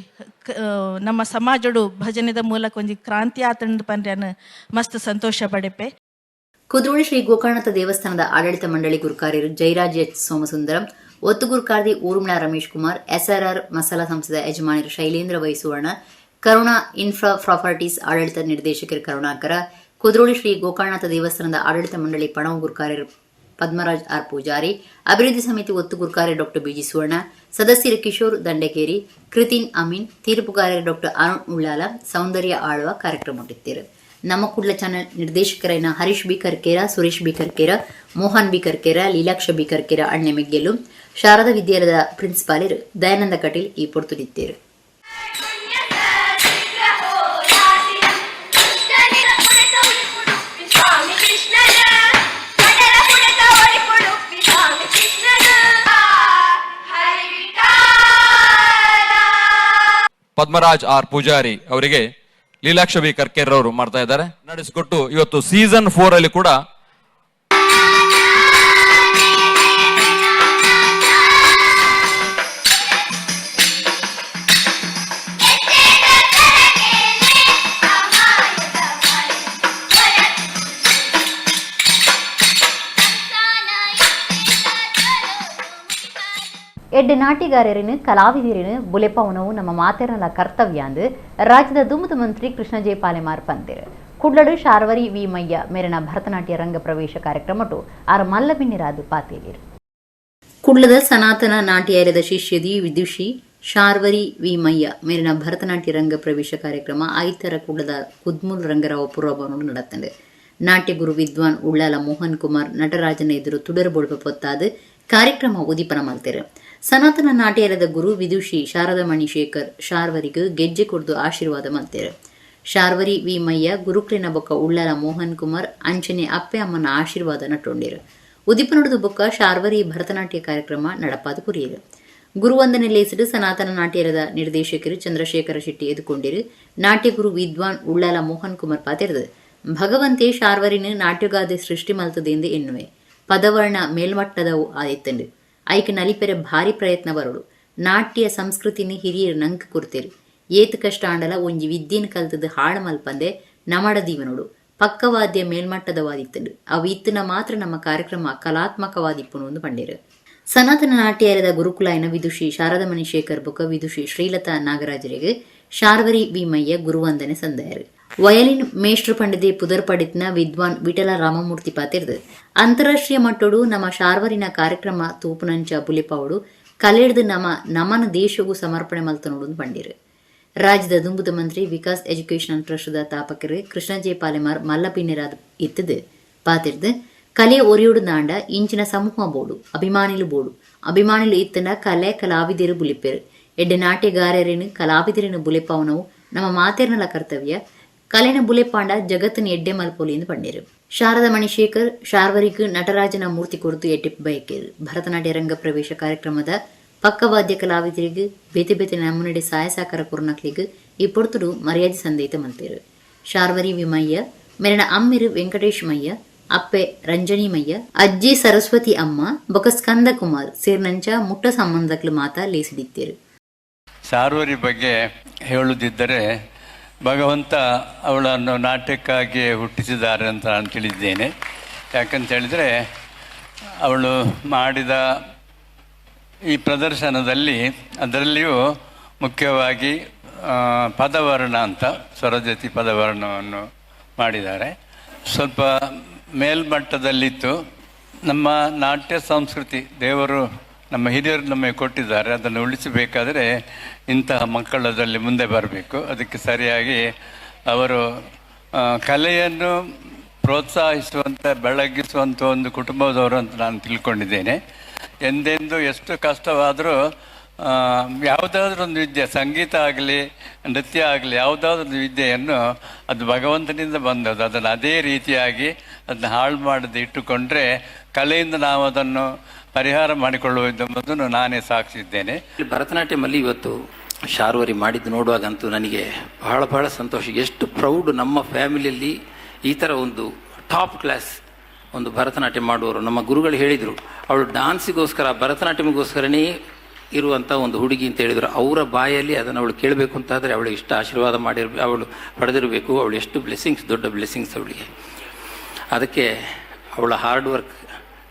ನಮ್ಮ ಸಮಾಜಡು ಭಜನೆದ ಮೂಲಕ ಒಂಜಿ ಕ್ರಾಂತಿ ಆತಂದು ಪನ್ರೆ ಮಸ್ತ್ ಸಂತೋಷ ಪಡೆಪೆ. ಕುದ್ರೋಳಿ ಶ್ರೀ ಗೋಕರ್ಣನಾಥ ದೇವಸ್ಥಾನದ ಆಡಳಿತ ಮಂಡಳಿ ಗುರುಕಾರ್ಯರು ಜಯರಾಜ್ ಎಚ್ ಸೋಮಸುಂದರಂ, ಒತ್ತು ಗುರುಕಾರ್ದಿ ಊರುಮಳ ರಮೇಶ್ ಕುಮಾರ್, SRR ಮಸಾಲಾ ಸಂಸ್ಥೆಯ ಯಜಮಾನರು ಶೈಲೇಂದ್ರ ವೈಸುವರ್ಣ, ಕರುಣಾ ಇನ್ಫ್ರಾ ಪ್ರಾಪರ್ಟೀಸ್ ಆಡಳಿತ ನಿರ್ದೇಶಕರು ಕರುಣಾಕರ, ಕುದ್ರೋಳಿ ಶ್ರೀ ಗೋಕರ್ಣನಾಥ ದೇವಸ್ಥಾನದ ಆಡಳಿತ ಮಂಡಳಿ ಪಣವು ಗುರುಕಾರ್ಯರು ಪದ್ಮರಾಜ್ ಆರ್ ಪೂಜಾರಿ, ಅಭಿವೃದ್ಧಿ ಸಮಿತಿ ಒತ್ತು ಗುರುಕಾರ್ಯ ಡಾಕ್ಟರ್ ಬಿಜಿ ಸುವರ್ಣ, ಸದಸ್ಯರು ಕಿಶೋರ್ ದಂಡಕೇರಿ, ಕೃತಿನ್ ಅಮೀನ್, ತೀರ್ಪುಗಾರರು ಡಾಕ್ಟರ್ ಅರುಣ್ ಉಳ್ಳಾಲ, ಸೌಂದರ್ಯ ಆಳ್ವ ಕಾರ್ಯಕ್ರಮ ಇಟ್ಟಿದ್ದಾರೆ. ನಮ್ಮ ಕುಡ್ಲ ಚಾನೆಲ್ ನಿರ್ದೇಶಕರೈನ Harish B Karkera, Suresh B Karkera, Mohan B Karkera, Leelaksha B Karkera ಅಣ್ಣೆ ಮೆಗ್ಗೆಲು, ಶಾರದಾ ವಿದ್ಯಾಲಯದ ಪ್ರಿನ್ಸಿಪಾಲರು ದಯಾನಂದ ಕಟೀಲ್ ಈ ಪೊರ್ತುದಿದ್ದೇರು. ಪದ್ಮರಾಜ್ ಆರ್ ಪೂಜಾರಿ ಅವರಿಗೆ ಲೀಲಾಕ್ಷ ಬಿ ಕರ್ಕೇರ್ ಅವರು ಮಾಡ್ತಾ ಇದ್ದಾರೆ ನಡೆಸಿಕೊಟ್ಟು ಇವತ್ತು ಸೀಸನ್ 4 ಅಲ್ಲಿ ಕೂಡ ಎಡ್ಡೆ ನಾಟಿಗಾರರಿನ ಕಲಾವಿದರಿನ ಬುಲೆಪವನವು ನಮ್ಮ ಮಾತೆರಲ ಕರ್ತವ್ಯ ಅಂದು ರಾಜ್ಯದ ದುಮ್ಮದ ಮಂತ್ರಿ ಕೃಷ್ಣ ಜೆ ಪಾಲೆಮಾರ್ ಪಂದಿರು ಕುಡ್ಲಡು ಶಾರ್ವರಿ ವಿ ಮಯ್ಯ ಮೇರನ ಭರತನಾಟ್ಯ ರಂಗ ಪ್ರವೇಶ ಕಾರ್ಯಕ್ರಮಟು ಆರು ಮಲ್ಲಬಿನ್ನಿರಾದು ಪಾತೇರಿರು. ಕುಡ್ಲದ ಸನಾತನ ನಾಟ್ಯಾಲಯದ ಶಿಷ್ಯದಿ ವಿದುಷಿ ಶಾರ್ವರಿ ವಿ ಮಯ್ಯ ಮೇರಿನ ಭರತನಾಟ್ಯ ರಂಗ ಪ್ರವೇಶ ಕಾರ್ಯಕ್ರಮ ಐತರ ಕುಡ್ಲದ ಕುದ್ಮೂಲ್ ರಂಗರಾವ ಪೂರ್ವಭವನ ನಡೆತಂದೆ. ನಾಟ್ಯ ಗುರು ವಿದ್ವಾನ್ ಉಳ್ಳಾಲ ಮೋಹನ್ ಕುಮಾರ್ ನಟರಾಜನ ಎದುರು ತುಡರು ಬೊಳ್ಪ ಪೊತ್ತಾದ ಕಾರ್ಯಕ್ರಮ ಉದೀಪನ ಮಾಡ್ತಾರೆ. ಸನಾತನ ನಾಟ್ಯಾಲಯದ ಗುರು ವಿದುಷಿ ಶಾರದಾ ಮಣಿಶೇಖರ್ ಶಾರ್ವರಿಗೂ ಗೆಜ್ಜೆ ಕೊಡ್ದು ಆಶೀರ್ವಾದ ಮಾಡ್ತಾರೆ. ಶಾರ್ವರಿ ವಿ ಮಯ್ಯ ಗುರುಕ್ಲಿನ ಬೊಕ್ಕ ಉಳ್ಳಾಲ ಮೋಹನ್ ಕುಮಾರ್ ಅಂಚನೆ ಅಪ್ಪೆ ಅಮ್ಮನ ಆಶೀರ್ವಾದ ನಟೊಂಡಿರು. ಉದೀಪನೊಡದು ಬೊಕ್ಕ ಶಾರ್ವರಿ ಭರತನಾಟ್ಯ ಕಾರ್ಯಕ್ರಮ ನಡಪಾದ ಕುರಿಯರು. ಗುರುವಂದನೆ ಲೇಸಿಡು ಸನಾತನ ನಾಟ್ಯಾಲಯದ ನಿರ್ದೇಶಕರು ಚಂದ್ರಶೇಖರ ಶೆಟ್ಟಿ ಎದುಕೊಂಡಿರು. ನಾಟ್ಯ ಗುರು ವಿದ್ವಾನ್ ಉಳ್ಳಾಲ ಮೋಹನ್ ಕುಮಾರ್ ಪಾತೆರದು ಭಗವಂತೆ ಶಾರ್ವರಿನ ನಾಟ್ಯಗಾದೆ ಸೃಷ್ಟಿ ಮಲ್ತದೆ ಎಂದು ಎನ್ನುವೆ. ಪದವರ್ಣ ಮೇಲ್ಮಟ್ಟದವು ಆಯ್ತಂಡು ಐಕ ನಲಿಪೆರೆ ಭಾರಿ ಪ್ರಯತ್ನ ಬರಡು. ನಾಟ್ಯ ಸಂಸ್ಕೃತಿನಿ ಹಿರಿಯರು ನಂಕ ಕುರ್ತಿರು. ಏತ್ ಕಷ್ಟ ಆಂಡಲ ಒಂಜಿ ವಿದ್ಯೆನ್ ಕಲ್ತದ್ದು ಹಾಳು ಮಲ್ಪಂದೆ ನಮಡದೀವನೋಡು ಪಕ್ಕವಾದ್ಯ ಮೇಲ್ಮಟ್ಟದವಾದಿತ್ತಂಡು ಅವು ಇತ್ತಿನ ಮಾತ್ರ ನಮ್ಮ ಕಾರ್ಯಕ್ರಮ ಕಲಾತ್ಮಕವಾದಿಪ್ಪುನು ಒಂದು ಪಂಡೇರು. ಸನಾತನ ನಾಟ್ಯಾಲಯದ ಗುರುಕುಲಾಯನ ವಿದುಷಿ ಶಾರದಮಣಿ ಶೇಖರ್ ಬೊಕ್ಕ ವಿದುಷಿ ಶ್ರೀಲತಾ ನಾಗರಾಜರಿಗೆ ಶಾರ್ವರಿ ವಿಮಯ್ಯ ಗುರುವಂದನೆ ಸಂದಾಯರು. ವಯಲಿನ್ ಮೇಷ್ಟ್ರು ಪಂಡದೆ ಪುದರ್ ಪಡಿತ್ನ ವಿದ್ವಾನ್ ವಿಠಲ ರಾಮಮೂರ್ತಿ ಪಾತಿರ್ದು ಅಂತಾರಾಷ್ಟ್ರೀಯ ಮಟ್ಟೋಡು ನಮ್ಮ ಶಾರ್ವರಿನ ಕಾರ್ಯಕ್ರಮ ತೂಪುನಂಚ ಬುಲಿಪಾವಡು ಕಲೆಡ್ದು ನಮನ ದೇಶಗೂ ಸಮರ್ಪಣೆ ಮಲ್ತನೋಡು ಪಂಡೇರು. ರಾಜ್ಯದ ದುಂಬುದ ಮಂತ್ರಿ ವಿಕಾಸ್ ಎಜುಕೇಷನಲ್ ಟ್ರಸ್ಟ್ದ ತಾಪಕರು ಕೃಷ್ಣಜೆ ಪಾಲೆಮಾರ್ ಮಲ್ಲಪಿನ್ನಿರಾದ ಇತ್ತದು ಪಾತಿರ್ದು ಕಲೆ ಒರಿಯೋಡು ದಾಂಡ ಇಂಚಿನ ಸಮೂಹ ಬೋಡು ಅಭಿಮಾನಿಲು ಇತ್ತನ ಕಲೆ ಕಲಾವಿದರು ಬುಲಿಪೇರು ಎಡ್ಡೆ ನಾಟ್ಯಗಾರರೇನು ಕಲಾವಿದರಿನ ಬುಲೆಪಾವನವು ನಮ್ಮ ಮಾತೇರ್ನಲ ಕರ್ತವ್ಯ ಕಲೆನ ಬುಲೆಪಾಂಡ ಜಗತ್ತಿನ ಎಡ್ಡೆ ಮಲ್ಪೋಲಿ ಎಂದು ಪಂಡೇರು. ಶಾರದಾ ಮಣಿಶೇಖರ್ ಶಾರ್ವರಿಗೂ ನಟರಾಜನ ಮೂರ್ತಿ ಕುರಿತು ಎಡ್ಡೆ ಬಯಕೇರು. ಭರತನಾಟ್ಯ ರಂಗ ಪ್ರವೇಶ ಕಾರ್ಯಕ್ರಮದ ಪಕ್ಕವಾದ್ಯ ಕಲಾವಿದರಿಗೂ ಬೇತೆ ಬೇತೆ ನಮ್ಮನಡೆ ಸಹಾಯ ಸಹಕಾರ ಕೊರ್ನಕ್ಲಿಗೂ ಈ ಪೊರ್ತುಡು ಮರ್ಯಾದೆ ಸಂದೇತ ಮಲ್ತೇರು. ಶಾರ್ವರಿ ವಿಮಯ್ಯ ಮೆರಣ ಅಮ್ಮಿರು ವೆಂಕಟೇಶ್ ಮಯ್ಯ ಅಪ್ಪೆ ರಂಜನಿಮಯ್ಯ ಅಜ್ಜಿ ಸರಸ್ವತಿ ಅಮ್ಮ ಬೊಕ ಸ್ಕಂದ ಕುಮಾರ್ ಸೇರ್ನಂಚ ಮುಟ್ಟ ಸಂಬಂಧಕ್ಲು ಮಾತಾ ಲೇಸಿದಿತ್ತೇರು. ಶಾರ್ವರಿ ಬಗ್ಗೆ ಹೇಳುವುದಿದ್ದರೆ ಭಗವಂತ ಅವಳನ್ನು ನಾಟ್ಯಕ್ಕಾಗಿ ಹುಟ್ಟಿಸಿದ್ದಾರೆ ಅಂತ ನಾನು ತಿಳಿದ್ದೇನೆ. ಯಾಕಂತ ಹೇಳಿದರೆ ಅವಳು ಮಾಡಿದ ಈ ಪ್ರದರ್ಶನದಲ್ಲಿ ಅದರಲ್ಲಿಯೂ ಮುಖ್ಯವಾಗಿ ಪದವರ್ಣ ಅಂತ ಸ್ವರಜತಿ ಪದವರ್ಣವನ್ನು ಮಾಡಿದ್ದಾರೆ. ಸ್ವಲ್ಪ ಮೇಲ್ಮಟ್ಟದಲ್ಲಿತ್ತು. ನಮ್ಮ ನಾಟ್ಯ ಸಂಸ್ಕೃತಿ ದೇವರು ನಮ್ಮ ಹಿರಿಯರು ನಮಗೆ ಕೊಟ್ಟಿದ್ದಾರೆ. ಅದನ್ನು ಉಳಿಸಬೇಕಾದರೆ ಇಂತಹ ಮಕ್ಕಳದಲ್ಲಿ ಮುಂದೆ ಬರಬೇಕು. ಅದಕ್ಕೆ ಸರಿಯಾಗಿ ಅವರು ಕಲೆಯನ್ನು ಪ್ರೋತ್ಸಾಹಿಸುವಂಥ ಬೆಳಗಿಸುವಂಥ ಒಂದು ಕುಟುಂಬದವರು ಅಂತ ನಾನು ತಿಳ್ಕೊಂಡಿದ್ದೇನೆ. ಎಂದೆಂದು ಎಷ್ಟು ಕಷ್ಟವಾದರೂ ಯಾವುದಾದ್ರೂ ಒಂದು ವಿದ್ಯೆ, ಸಂಗೀತ ಆಗಲಿ ನೃತ್ಯ ಆಗಲಿ, ಯಾವುದಾದ್ರೂ ಒಂದು ವಿದ್ಯೆಯನ್ನು ಅದು ಭಗವಂತನಿಂದ ಬಂದದ್ದು. ಅದನ್ನು ಅದೇ ರೀತಿಯಾಗಿ ಅದನ್ನು ಹಾಳು ಮಾಡದೆ ಇಟ್ಟುಕೊಂಡ್ರೆ ಕಲೆಯಿಂದ ನಾವು ಅದನ್ನು ಪರಿಹಾರ ಮಾಡಿಕೊಳ್ಳುವುದೆಂಬುದನ್ನು ನಾನೇ ಸಾಕ್ಷಿದ್ದೇನೆ. ಭರತನಾಟ್ಯಮಲ್ಲಿ ಇವತ್ತು ಶಾರ್ವರಿ ಮಾಡಿದ್ದು ನೋಡುವಾಗಂತೂ ನನಗೆ ಬಹಳ ಬಹಳ ಸಂತೋಷ. ಎಷ್ಟು ಪ್ರೌಡ್ ನಮ್ಮ ಫ್ಯಾಮಿಲಿಯಲ್ಲಿ ಈ ಥರ ಒಂದು ಟಾಪ್ ಕ್ಲಾಸ್ ಒಂದು ಭರತನಾಟ್ಯ ಮಾಡುವವರು. ನಮ್ಮ ಗುರುಗಳು ಹೇಳಿದರು, ಅವಳು ಡಾನ್ಸಿಗೋಸ್ಕರ ಭರತನಾಟ್ಯಮಿಗೋಸ್ಕರನೇ ಇರುವಂಥ ಒಂದು ಹುಡುಗಿ ಅಂತ ಹೇಳಿದರು. ಅವರ ಬಾಯಲ್ಲಿ ಅದನ್ನು ಅವಳು ಕೇಳಬೇಕು ಅಂತಾದರೆ ಅವಳು ಇಷ್ಟ ಆಶೀರ್ವಾದ ಅವಳು ಪಡೆದಿರಬೇಕು. ಅವಳು ಎಷ್ಟು ಬ್ಲೆಸ್ಸಿಂಗ್ಸ್, ದೊಡ್ಡ ಬ್ಲೆಸ್ಸಿಂಗ್ಸ್ ಅವಳಿಗೆ. ಅದಕ್ಕೆ ಅವಳ ಹಾರ್ಡ್ ವರ್ಕ್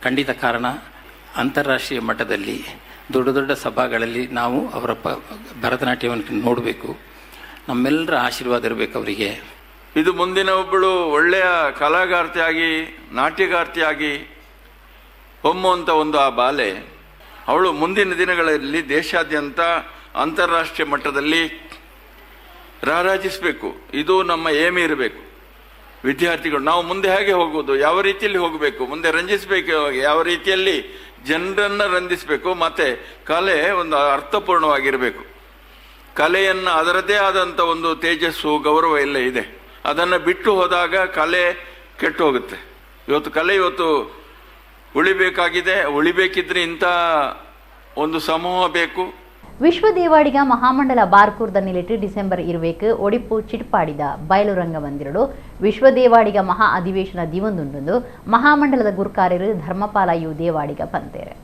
ಖಂಡಿತ ಕಾರಣ. ಅಂತಾರಾಷ್ಟ್ರೀಯ ಮಟ್ಟದಲ್ಲಿ ದೊಡ್ಡ ದೊಡ್ಡ ಸಭಾಗಳಲ್ಲಿ ನಾವು ಅವರ ಭರತನಾಟ್ಯವನ್ನು ನೋಡಬೇಕು. ನಮ್ಮೆಲ್ಲರ ಆಶೀರ್ವಾದ ಇರಬೇಕು ಅವರಿಗೆ. ಇದು ಮುಂದಿನ ಒಬ್ಬಳು ಒಳ್ಳೆಯ ಕಲಾಗಾರ್ತಿಯಾಗಿ ನಾಟ್ಯಗಾರ್ತಿಯಾಗಿ ಹೊಮ್ಮುವಂಥ ಒಂದು ಆ ಬಾಲೆ ಅವಳು ಮುಂದಿನ ದಿನಗಳಲ್ಲಿ ದೇಶಾದ್ಯಂತ ಅಂತಾರಾಷ್ಟ್ರೀಯ ಮಟ್ಟದಲ್ಲಿ ರಾರಾಜಿಸಬೇಕು. ಇದು ನಮ್ಮ ಏಮಿ ಇರಬೇಕು. ವಿದ್ಯಾರ್ಥಿಗಳು ನಾವು ಮುಂದೆ ಹೇಗೆ ಹೋಗುವುದು, ಯಾವ ರೀತಿಯಲ್ಲಿ ಹೋಗಬೇಕು, ಮುಂದೆ ರಂಜಿಸಬೇಕು, ಯಾವ ರೀತಿಯಲ್ಲಿ ಜನರನ್ನು ರಂಜಿಸಬೇಕು, ಮತ್ತು ಕಲೆ ಒಂದು ಅರ್ಥಪೂರ್ಣವಾಗಿರಬೇಕು. ಕಲೆಯನ್ನು ಅದರದ್ದೇ ಆದಂಥ ಒಂದು ತೇಜಸ್ಸು ಗೌರವ ಎಲ್ಲ ಇದೆ. ಅದನ್ನು ಬಿಟ್ಟು ಹೋದಾಗ ಕಲೆ ಕೆಟ್ಟು ಹೋಗುತ್ತೆ. ಇವತ್ತು ಉಳಿಬೇಕಾಗಿದೆ. ಉಳಿಬೇಕಿದ್ರೆ ಇಂಥ ಒಂದು ಸಮೂಹ ಬೇಕು. ವಿಶ್ವ ದೇವಾಡಿಗ ಮಹಾಮಂಡಲ ಬಾರ್ಕೂರ್ದ ನಿಲಿಟ್ಟು ಡಿಸೆಂಬರ್ 20 ಒಡಿಪು ಚಿಟ್ಪಾಡಿದ ಬಯಲುರಂಗ ಮಂದಿರಡು ವಿಶ್ವ ದೇವಾಡಿಗ ಮಹಾ ಅಧಿವೇಶನ ದಿವಂದುಂಡು ಮಹಾಮಂಡಲದ ಗುರ್ಕಾರ್ಯರು ಧರ್ಮಪಾಲ ಯು ದೇವಾಡಿಗ ಪಂತೇರೆ.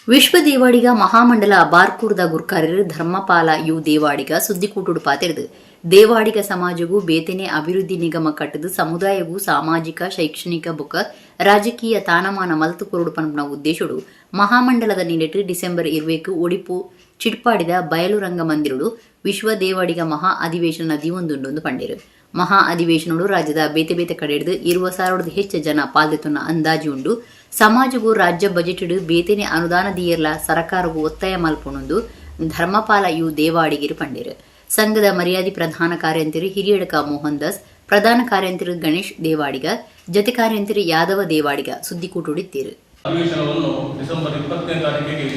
ವಿಶ್ವ ದೇವಾಡಿಗ ಮಹಾಮಂಡಲ ಬಾರ್ಕೂರ್ದ ಗುರ್ಕಾರ್ಯರು ಧರ್ಮಪಾಲ ಯು ದೇವಾಡಿಗ ಸುದ್ದಿಕೂಟುಡು ಪಾತೆರ್ದು ದೇವಾಡಿಗ ಸಮಾಜಗೂ ಬೇತೆನೆ ಅಭಿವೃದ್ಧಿ ನಿಗಮ ಕಟ್ಟದು ಸಮುದಾಯಗೂ ಸಾಮಾಜಿಕ ಶೈಕ್ಷಣಿಕ ಬೊಕ್ಕ ರಾಜಕೀಯ ತಾನಮಾನ ಮಲ್ತು ಕೊರಡು ಪನ್ಪನ ಉದ್ದೇಶಡು ಮಹಾಮಂಡಲದ ನಿಲೆಟ್ಟು ಡಿಸೆಂಬರ್ 20 ಒಡಿಪು ಚಿಟ್ಪಾಡಿದ ಬಯಲುರಂಗ ಮಂದಿರಡು ವಿಶ್ವ ದೇವಾಡಿಗ ಮಹಾ ಅಧಿವೇಶನ ದಿವಂದುಂಡು ಪಂಡೇರು. ಮಹಾ ಅಧಿವೇಶನಡು ರಾಜ್ಯದ ಬೇತೆ ಬೇತೆ ಕಡೆ ಹಿಡಿದು 20,000 ಹೆಚ್ಚು ಜನ ಪಾಲ್ದೆತುನ್ನ ಅಂದಾಜು ಉಂಡು. ಸಮಾಜಗೂ ರಾಜ್ಯ ಬಜೆಟ್ ಬೇತೆನೆ ಅನುದಾನ ದೀಯರ್ಲ ಸರ್ಕಾರಗೂ ಒತ್ತಾಯ ಮಲ್ಪೊಂದು ಧರ್ಮಪಾಲ ಯು ದೇವಾಡಿಗಿರು ಪಂಡೇರು. ಸಂಘದ ಮರ್ಯಾದಿ ಪ್ರಧಾನ ಕಾರ್ಯಂತರಿ ಹಿರಿಯಡಕ ಮೋಹನ್ ದಾಸ್, ಪ್ರಧಾನ ಕಾರ್ಯಂತರಿ ಗಣೇಶ್ ದೇವಾಡಿಗ, ಜತೆ ಕಾರ್ಯಂತರಿ ಯಾದವ ದೇವಾಡಿಗ ಸುದ್ದಿಕೂಟುಡಿದ್ದೀರು. ಅಧಿವೇಶನವನ್ನು ಡಿಸೆಂಬರ್ 20ನೇ ತಾರೀಕಿಗೆ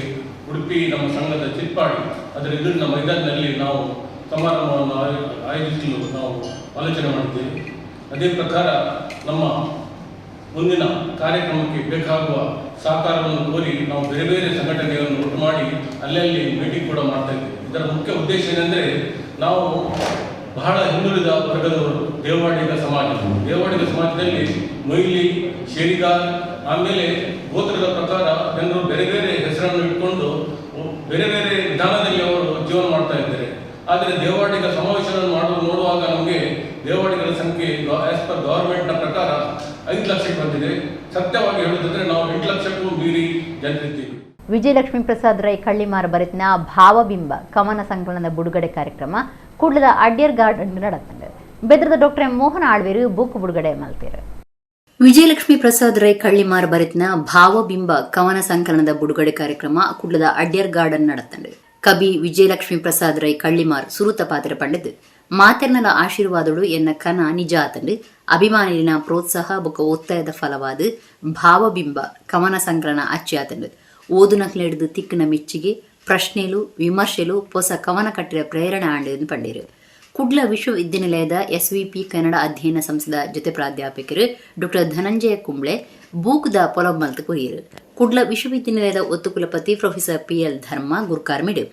ಉಡುಪಿ ನಮ್ಮ ಸಂಘದ ಚಿಟ್ಪಾಡಿ ಅದರ ಎದುರಿನ ಮೈದಾನದಲ್ಲಿ ನಾವು ಸಮಾರಂಭವನ್ನು ಆಯೋಜಿಸಲು ನಾವು ಆಲೋಚನೆ ಮಾಡಿದ್ದೇವೆ. ಅದೇ ಪ್ರಕಾರ ನಮ್ಮ ಮುಂದಿನ ಕಾರ್ಯಕ್ರಮಕ್ಕೆ ಬೇಕಾಗುವ ಸಹಕಾರವನ್ನು ಕೋರಿ ನಾವು ಬೇರೆ ಬೇರೆ ಸಂಘಟನೆಗಳನ್ನು ಒಟ್ಟು ಮಾಡಿ ಅಲ್ಲಲ್ಲಿ ಮೀಟಿಂಗ್ ಕೂಡ ಮಾಡ್ತಾ ಇದ್ದೇವೆ. ಇದರ ಮುಖ್ಯ ಉದ್ದೇಶ ಏನೆಂದರೆ, ನಾವು ಬಹಳ ಹಿಂದುಳಿದ ವರ್ಗದವರು ದೇವಾಡಿಗ ಸಮಾಜದಲ್ಲಿ ಮೊಯ್ಲಿ, ಶೇರಿಗಾರ್, ಆಮೇಲೆ ಗೋತ್ರದ ಪ್ರಕಾರ ಜನರು ಬೇರೆ ಬೇರೆ ಹೆಸರನ್ನು ಇಟ್ಕೊಂಡು ಬೇರೆ ಬೇರೆ ವಿಧಾನದಲ್ಲಿ ಅವರು ಜೀವನ ಮಾಡ್ತಾ ಇದ್ದಾರೆ. ಆದರೆ ದೇವಾಡಿಗ ಸಮಾವೇಶವನ್ನು ನೋಡುವಾಗ ನಮಗೆ ದೇವಾಡಿಗರ ಸಂಖ್ಯೆ ಆಸ್ ಪರ್ ಗವರ್ಮೆಂಟ್ನ ಪ್ರಕಾರ 5 ಲಕ್ಷಕ್ಕೆ ಬಂದಿದೆ. ಸತ್ಯವಾಗಿ ಹೇಳುವುದಾದ್ರೆ ನಾವು 8 ಲಕ್ಷಕ್ಕೂ ಮೀರಿ ಜನರಿದ್ದೀವಿ. ವಿಜಯಲಕ್ಷ್ಮಿ ಪ್ರಸಾದ್ ರೈ ಕಳ್ಳಿಮಾರ ಬರೆತಿನ ಭಾವಬಿಂಬ ಕವನ ಸಂಕಲನದ ಬಿಡುಗಡೆ ಕಾರ್ಯಕ್ರಮ ಕೂಡಲದ ಅಡ್ಯರ್ ಗಾರ್ಡನ್ ನಡೆಯುತ್ತದೆ. ಬೆದರದ ಡಾಕ್ಟರ್ ಮೋಹನ ಆಳ್ವೇರು ಬುಕ್ ಬಿಡುಗಡೆ ಮಾಡ್ತಾರೆ. ವಿಜಯಲಕ್ಷ್ಮಿ ಪ್ರಸಾದ್ ರೈ ಕಳ್ಳಿಮಾರ ಬರೆತಿನ ಭಾವಬಿಂಬ ಕವನ ಸಂಕಲನದ ಬಿಡುಗಡೆ ಕಾರ್ಯಕ್ರಮ ಕೂಡಲದ ಅಡ್ಯರ್ ಗಾರ್ಡನ್ ನಡೆಯುತ್ತದೆ. ಕವಿ ವಿಜಯಲಕ್ಷ್ಮಿ ಪ್ರಸಾದ್ ರೈ ಕಳ್ಳಿಮಾರ್ ಸುರುತ ಪಾತ್ರ ಪಂಡಿದ್ ಮಾತೆರ್ನಲ ಆಶೀರ್ವಾದಗಳು ಎನ್ನ ಕನ ನಿಜ ಆತಂಡು ಅಭಿಮಾನಿನ ಪ್ರೋತ್ಸಾಹ ಬೊಕ್ಕ ಒತ್ತಾಯದ ಫಲವಾದ ಭಾವಬಿಂಬ ಕವನ ಸಂಕಲನ ಅಚ್ಚಿ ಆತಂಡು ಓದುನಕ್ಲೆ ಹಿಡಿದು ತಿಕ್ಕಿನ ಮೆಚ್ಚಿಗೆ ಪ್ರಶ್ನೆಲು ವಿಮರ್ಶೆಲು ಹೊಸ ಕವನ ಕಟ್ಟಿರ ಪ್ರೇರಣೆ ಆಂಡು ಪಂಡಿರು. ಕುಡ್ಲ ವಿಶ್ವವಿದ್ಯಾನಿಲಯದ SVP ಕನ್ನಡ ಅಧ್ಯಯನ ಸಂಸ್ಥೆದ ಜೊತೆ ಪ್ರಾಧ್ಯಾಪಕರು ಡಾಕ್ಟರ್ ಧನಂಜಯ ಕುಂಬ್ಳೆ ಬೂಕ್ದ ಪೊಲಮಲ್ತ್ ಕುರಿಯರು. ಕುಡ್ಲ ವಿಶ್ವವಿದ್ಯಾನಿಲಯದ ಒತ್ತು ಕುಲಪತಿ ಪ್ರೊಫೆಸರ್ PL ಧರ್ಮ ಗುರ್ಕಾರ್ಮಿಡು.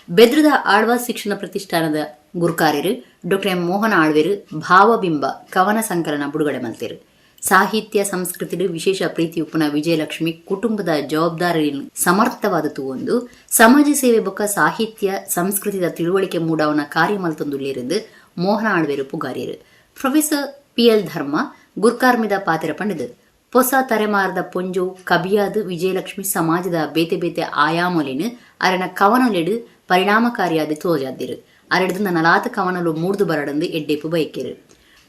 ಬೆದ್ರದ ಆಳ್ವಾಸ್ ಶಿಕ್ಷಣ ಪ್ರತಿಷ್ಠಾನದ ಗುರ್ಕಾರ್ಯರು ಡಾಕ್ಟರ್ ಮೋಹನ ಆಳ್ವೇರು ಭಾವಬಿಂಬ ಕವನ ಸಂಕಲನ ಬಿಡುಗಡೆ ಮಲ್ತೇರು. ಸಾಹಿತ್ಯ ಸಂಸ್ಕೃತಿ ವಿಶೇಷ ಪ್ರೀತಿ ಉಪ್ಪುನ ವಿಜಯಲಕ್ಷ್ಮಿ ಕುಟುಂಬದ ಜವಾಬ್ದಾರಿಯನ್ನು ಸಮರ್ಥವಾದ ತೂವೊಂದು ಸಮಾಜ ಸೇವೆ ಬೊಕ್ಕ ಸಾಹಿತ್ಯ ಸಂಸ್ಕೃತಿದ ತಿಳುವಳಿಕೆ ಮೂಡವನ ಕಾರ್ಯ ಮಲ್ತೊಂದುಲ್ಲಿருந்து ಮೋಹನ ಆಳ್ವೇರು ಪುಗಾರ್ಯರು. ಪ್ರೊಫೆಸರ್ PL ಧರ್ಮ ಗುರ್ಕಾರ್ಮಿದ ಪಾತ್ರ ಪಂಡಿದ್ ಹೊಸ ತಲೆಮಾರದ ಪೊಂಜು ಕಬಿಯಾದ ವಿಜಯಲಕ್ಷ್ಮಿ ಸಮಾಜದ ಬೇತೆ ಬೇತೆ ಆಯಾಮಲಿನ ಅರನ ಕವನಲೆಡು ಪರಿಣಾಮಕಾರಿಯಾದ ತೋಜಾದಿರು. ಅರಡಿದ 40 ಕವನಲು ಮೂಡ್ದು ಬರಡಂದು ಎಡ್ಡೆಪ್ಪು ಬಯಕೆರು.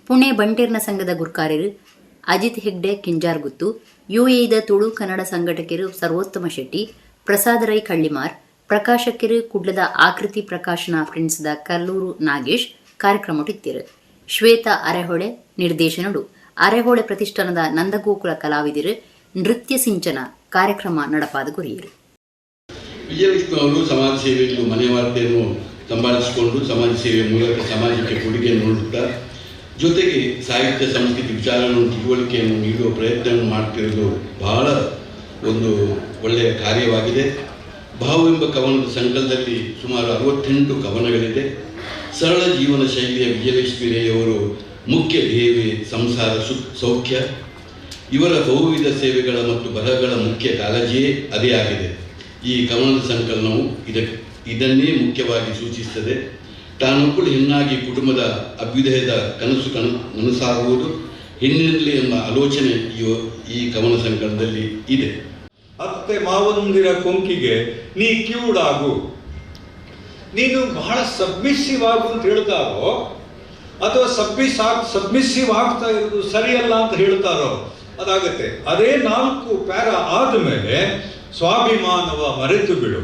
ಪುಣೆ ಬಂಟೇರ್ನ ಸಂಘದ ಗುರ್ಕಾರ್ಯರು ಅಜಿತ್ ಹೆಗ್ಡೆ ಕಿಂಜಾರ್ಗುತ್ತು, UAEದ ತುಳು ಕನ್ನಡ ಸಂಘಟಕರು ಸರ್ವೋತ್ತಮ ಶೆಟ್ಟಿ, ಪ್ರಸಾದ್ ರೈ ಕಳ್ಳಿಮಾರ್, ಪ್ರಕಾಶಕರು ಕುಡ್ಲದ ಆಕೃತಿ ಪ್ರಕಾಶನ ಫ್ರೆಂಡ್ಸ್ದ ಕಲ್ಲೂರು ನಾಗೇಶ್ ಕಾರ್ಯಕ್ರಮಟ್ಟಿತ್ತಿರು. ಶ್ವೇತಾ ಅರೆಹೊಳೆ ನಿರ್ದೇಶನಡು ಅರೆಹೊಳೆ ಪ್ರತಿಷ್ಠಾನದ ನಂದಗೋಕುಲ ಕಲಾವಿದರು ನೃತ್ಯ ಸಿಂಚನ ಕಾರ್ಯಕ್ರಮ ನಡಪಾದ ಗುರಿಯರು. ವಿಜಯಲಕ್ಷ್ಮಿ ಅವರು ಸಮಾಜ ಸೇವೆಯನ್ನು ಮನೆ ವಾರ್ತೆಯನ್ನು ಸಂಭಾಳಿಸಿಕೊಂಡು ಸಮಾಜ ಸೇವೆಯ ಮೂಲಕ ಸಮಾಜಕ್ಕೆ ಕೊಡುಗೆಯನ್ನು ನೀಡುತ್ತಾ ಜೊತೆಗೆ ಸಾಹಿತ್ಯ ಸಂಸ್ಕೃತಿ ವಿಚಾರಗಳನ್ನು ತಿಳುವಳಿಕೆಯನ್ನು ನೀಡುವ ಪ್ರಯತ್ನವನ್ನು ಮಾಡ್ತಿರೋದು ಬಹಳ ಒಂದು ಒಳ್ಳೆಯ ಕಾರ್ಯವಾಗಿದೆ. ಭಾವವೆಂಬ ಕವನದ ಸಂಕಲನದಲ್ಲಿ ಸುಮಾರು 68 ಕವನಗಳಿದೆ. ಸರಳ ಜೀವನ ಶೈಲಿಯ ವಿಜಯಲಕ್ಷ್ಮಿ ರೈಯವರು ಮುಖ್ಯ ಧ್ಯೇಯವೇ ಸಂಸಾರ ಸೌಖ್ಯ. ಇವರ ಬಹುವಿಧ ಸೇವೆಗಳ ಮತ್ತು ಬರಹಗಳ ಮುಖ್ಯ ಕಾಳಜಿಯೇ ಅದೇ ಆಗಿದೆ. ಈ ಕವನದ ಸಂಕಲನವು ಇದನ್ನೇ ಮುಖ್ಯವಾಗಿ ಸೂಚಿಸುತ್ತದೆ. ತಾನೊಬ್ಬಳು ಹೆಣ್ಣಾಗಿ ಕುಟುಂಬದ ಅಭ್ಯುದಯದ ನನಸಾಗುವುದು ಹೆಣ್ಣಿನಲ್ಲಿ ಎಂಬ ಆಲೋಚನೆ ಈ ಕವನ ಸಂಕಲನದಲ್ಲಿ ಇದೆ. ಅತ್ತೆ ಮಾವಂದಿರ ಕೊಂಕಿಗೆ ನೀ ಕಿವುಡಾಗು, ನೀನು ಬಹಳ ಸಬ್ಮಿಸಿವ್ ಆಗು ಅಂತ ಹೇಳ್ತಾರೋ ಅಥವಾ ಸಬ್ಮಿಸಿವ್ ಆಗ್ತಾ ಇರೋದು ಸರಿಯಲ್ಲ ಅಂತ ಹೇಳ್ತಾರೋ ಅದಾಗತ್ತೆ. ಅದೇ 4 ಪ್ಯಾರ ಆದಮೇಲೆ ಸ್ವಾಭಿಮಾನವ ಮರೆತು ಬಿಡು,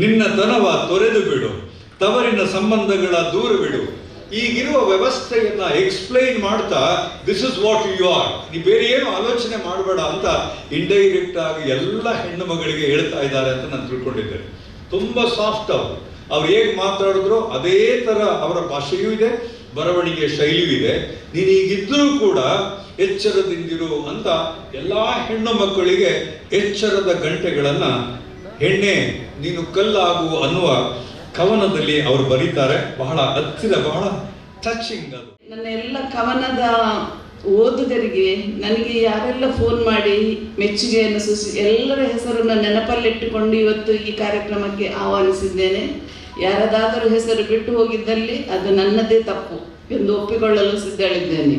ನಿನ್ನ ತನವ ತೊರೆದು ಬಿಡು, ತವರಿನ ಸಂಬಂಧಗಳ ದೂರ ಬಿಡು. ಈಗಿರುವ ವ್ಯವಸ್ಥೆಯನ್ನ ಎಕ್ಸ್ಪ್ಲೈನ್ ಮಾಡ್ತಾ this is what you are, ನೀ ಬೇರೆ ಏನು ಆಲೋಚನೆ ಮಾಡಬೇಡ ಅಂತ ಇಂಡೈರೆಕ್ಟ್ ಆಗಿ ಎಲ್ಲ ಹೆಣ್ಣು ಮಗಳಿಗೆ ಹೇಳ್ತಾ ಇದ್ದಾರೆ ಅಂತ ನಾನು ತಿಳ್ಕೊಂಡಿದ್ದೇನೆ. ತುಂಬಾ ಸಾಫ್ಟ್ ಅವ್ರು ಹೇಗೆ ಮಾತಾಡಿದ್ರು ಅದೇ ತರ ಅವರ ಭಾಷೆಯೂ ಇದೆ, ಬರವಣಿಗೆ ಶೈಲಿಯೂ ಇದೆ. ನೀನು ಈಗಿದ್ರೂ ಕೂಡ ಎಚ್ಚರದಿಂದಿರು ಅಂತ ಎಲ್ಲಾ ಹೆಣ್ಣು ಮಕ್ಕಳಿಗೆ ಎಚ್ಚರದ ಗಂಟೆಗಳನ್ನ ಹೆಣ್ಣೆ ನೀನು ಕಲ್ಲಾಗು ಅನ್ನುವ ಕವನದಲ್ಲಿ ಅವರು ಬರೀತಾರೆ. ಬಹಳ ಹತ್ತಿರ, ಬಹಳ ಟಚಿಂಗ್ ಅದು. ನನ್ನ ಎಲ್ಲ ಕವನದ ಓದುಗರಿಗೆ ನನಗೆ ಯಾರೆಲ್ಲ ಫೋನ್ ಮಾಡಿ ಮೆಚ್ಚುಗೆಯನ್ನು ಸೂಚಿಸಿ ಎಲ್ಲರ ಹೆಸರನ್ನು ನೆನಪಲ್ಲಿಟ್ಟುಕೊಂಡು ಇವತ್ತು ಈ ಕಾರ್ಯಕ್ರಮಕ್ಕೆ ಆಹ್ವಾನಿಸಿದ್ದೇನೆ. ಯಾರದಾದರೂ ಹೆಸರು ಬಿಟ್ಟು ಹೋಗಿದ್ದಲ್ಲಿ ಅದು ನನ್ನದೇ ತಪ್ಪು ಎಂದು ಒಪ್ಪಿಕೊಳ್ಳಲು ಸಿದ್ಧಳಿದ್ದೇನೆ.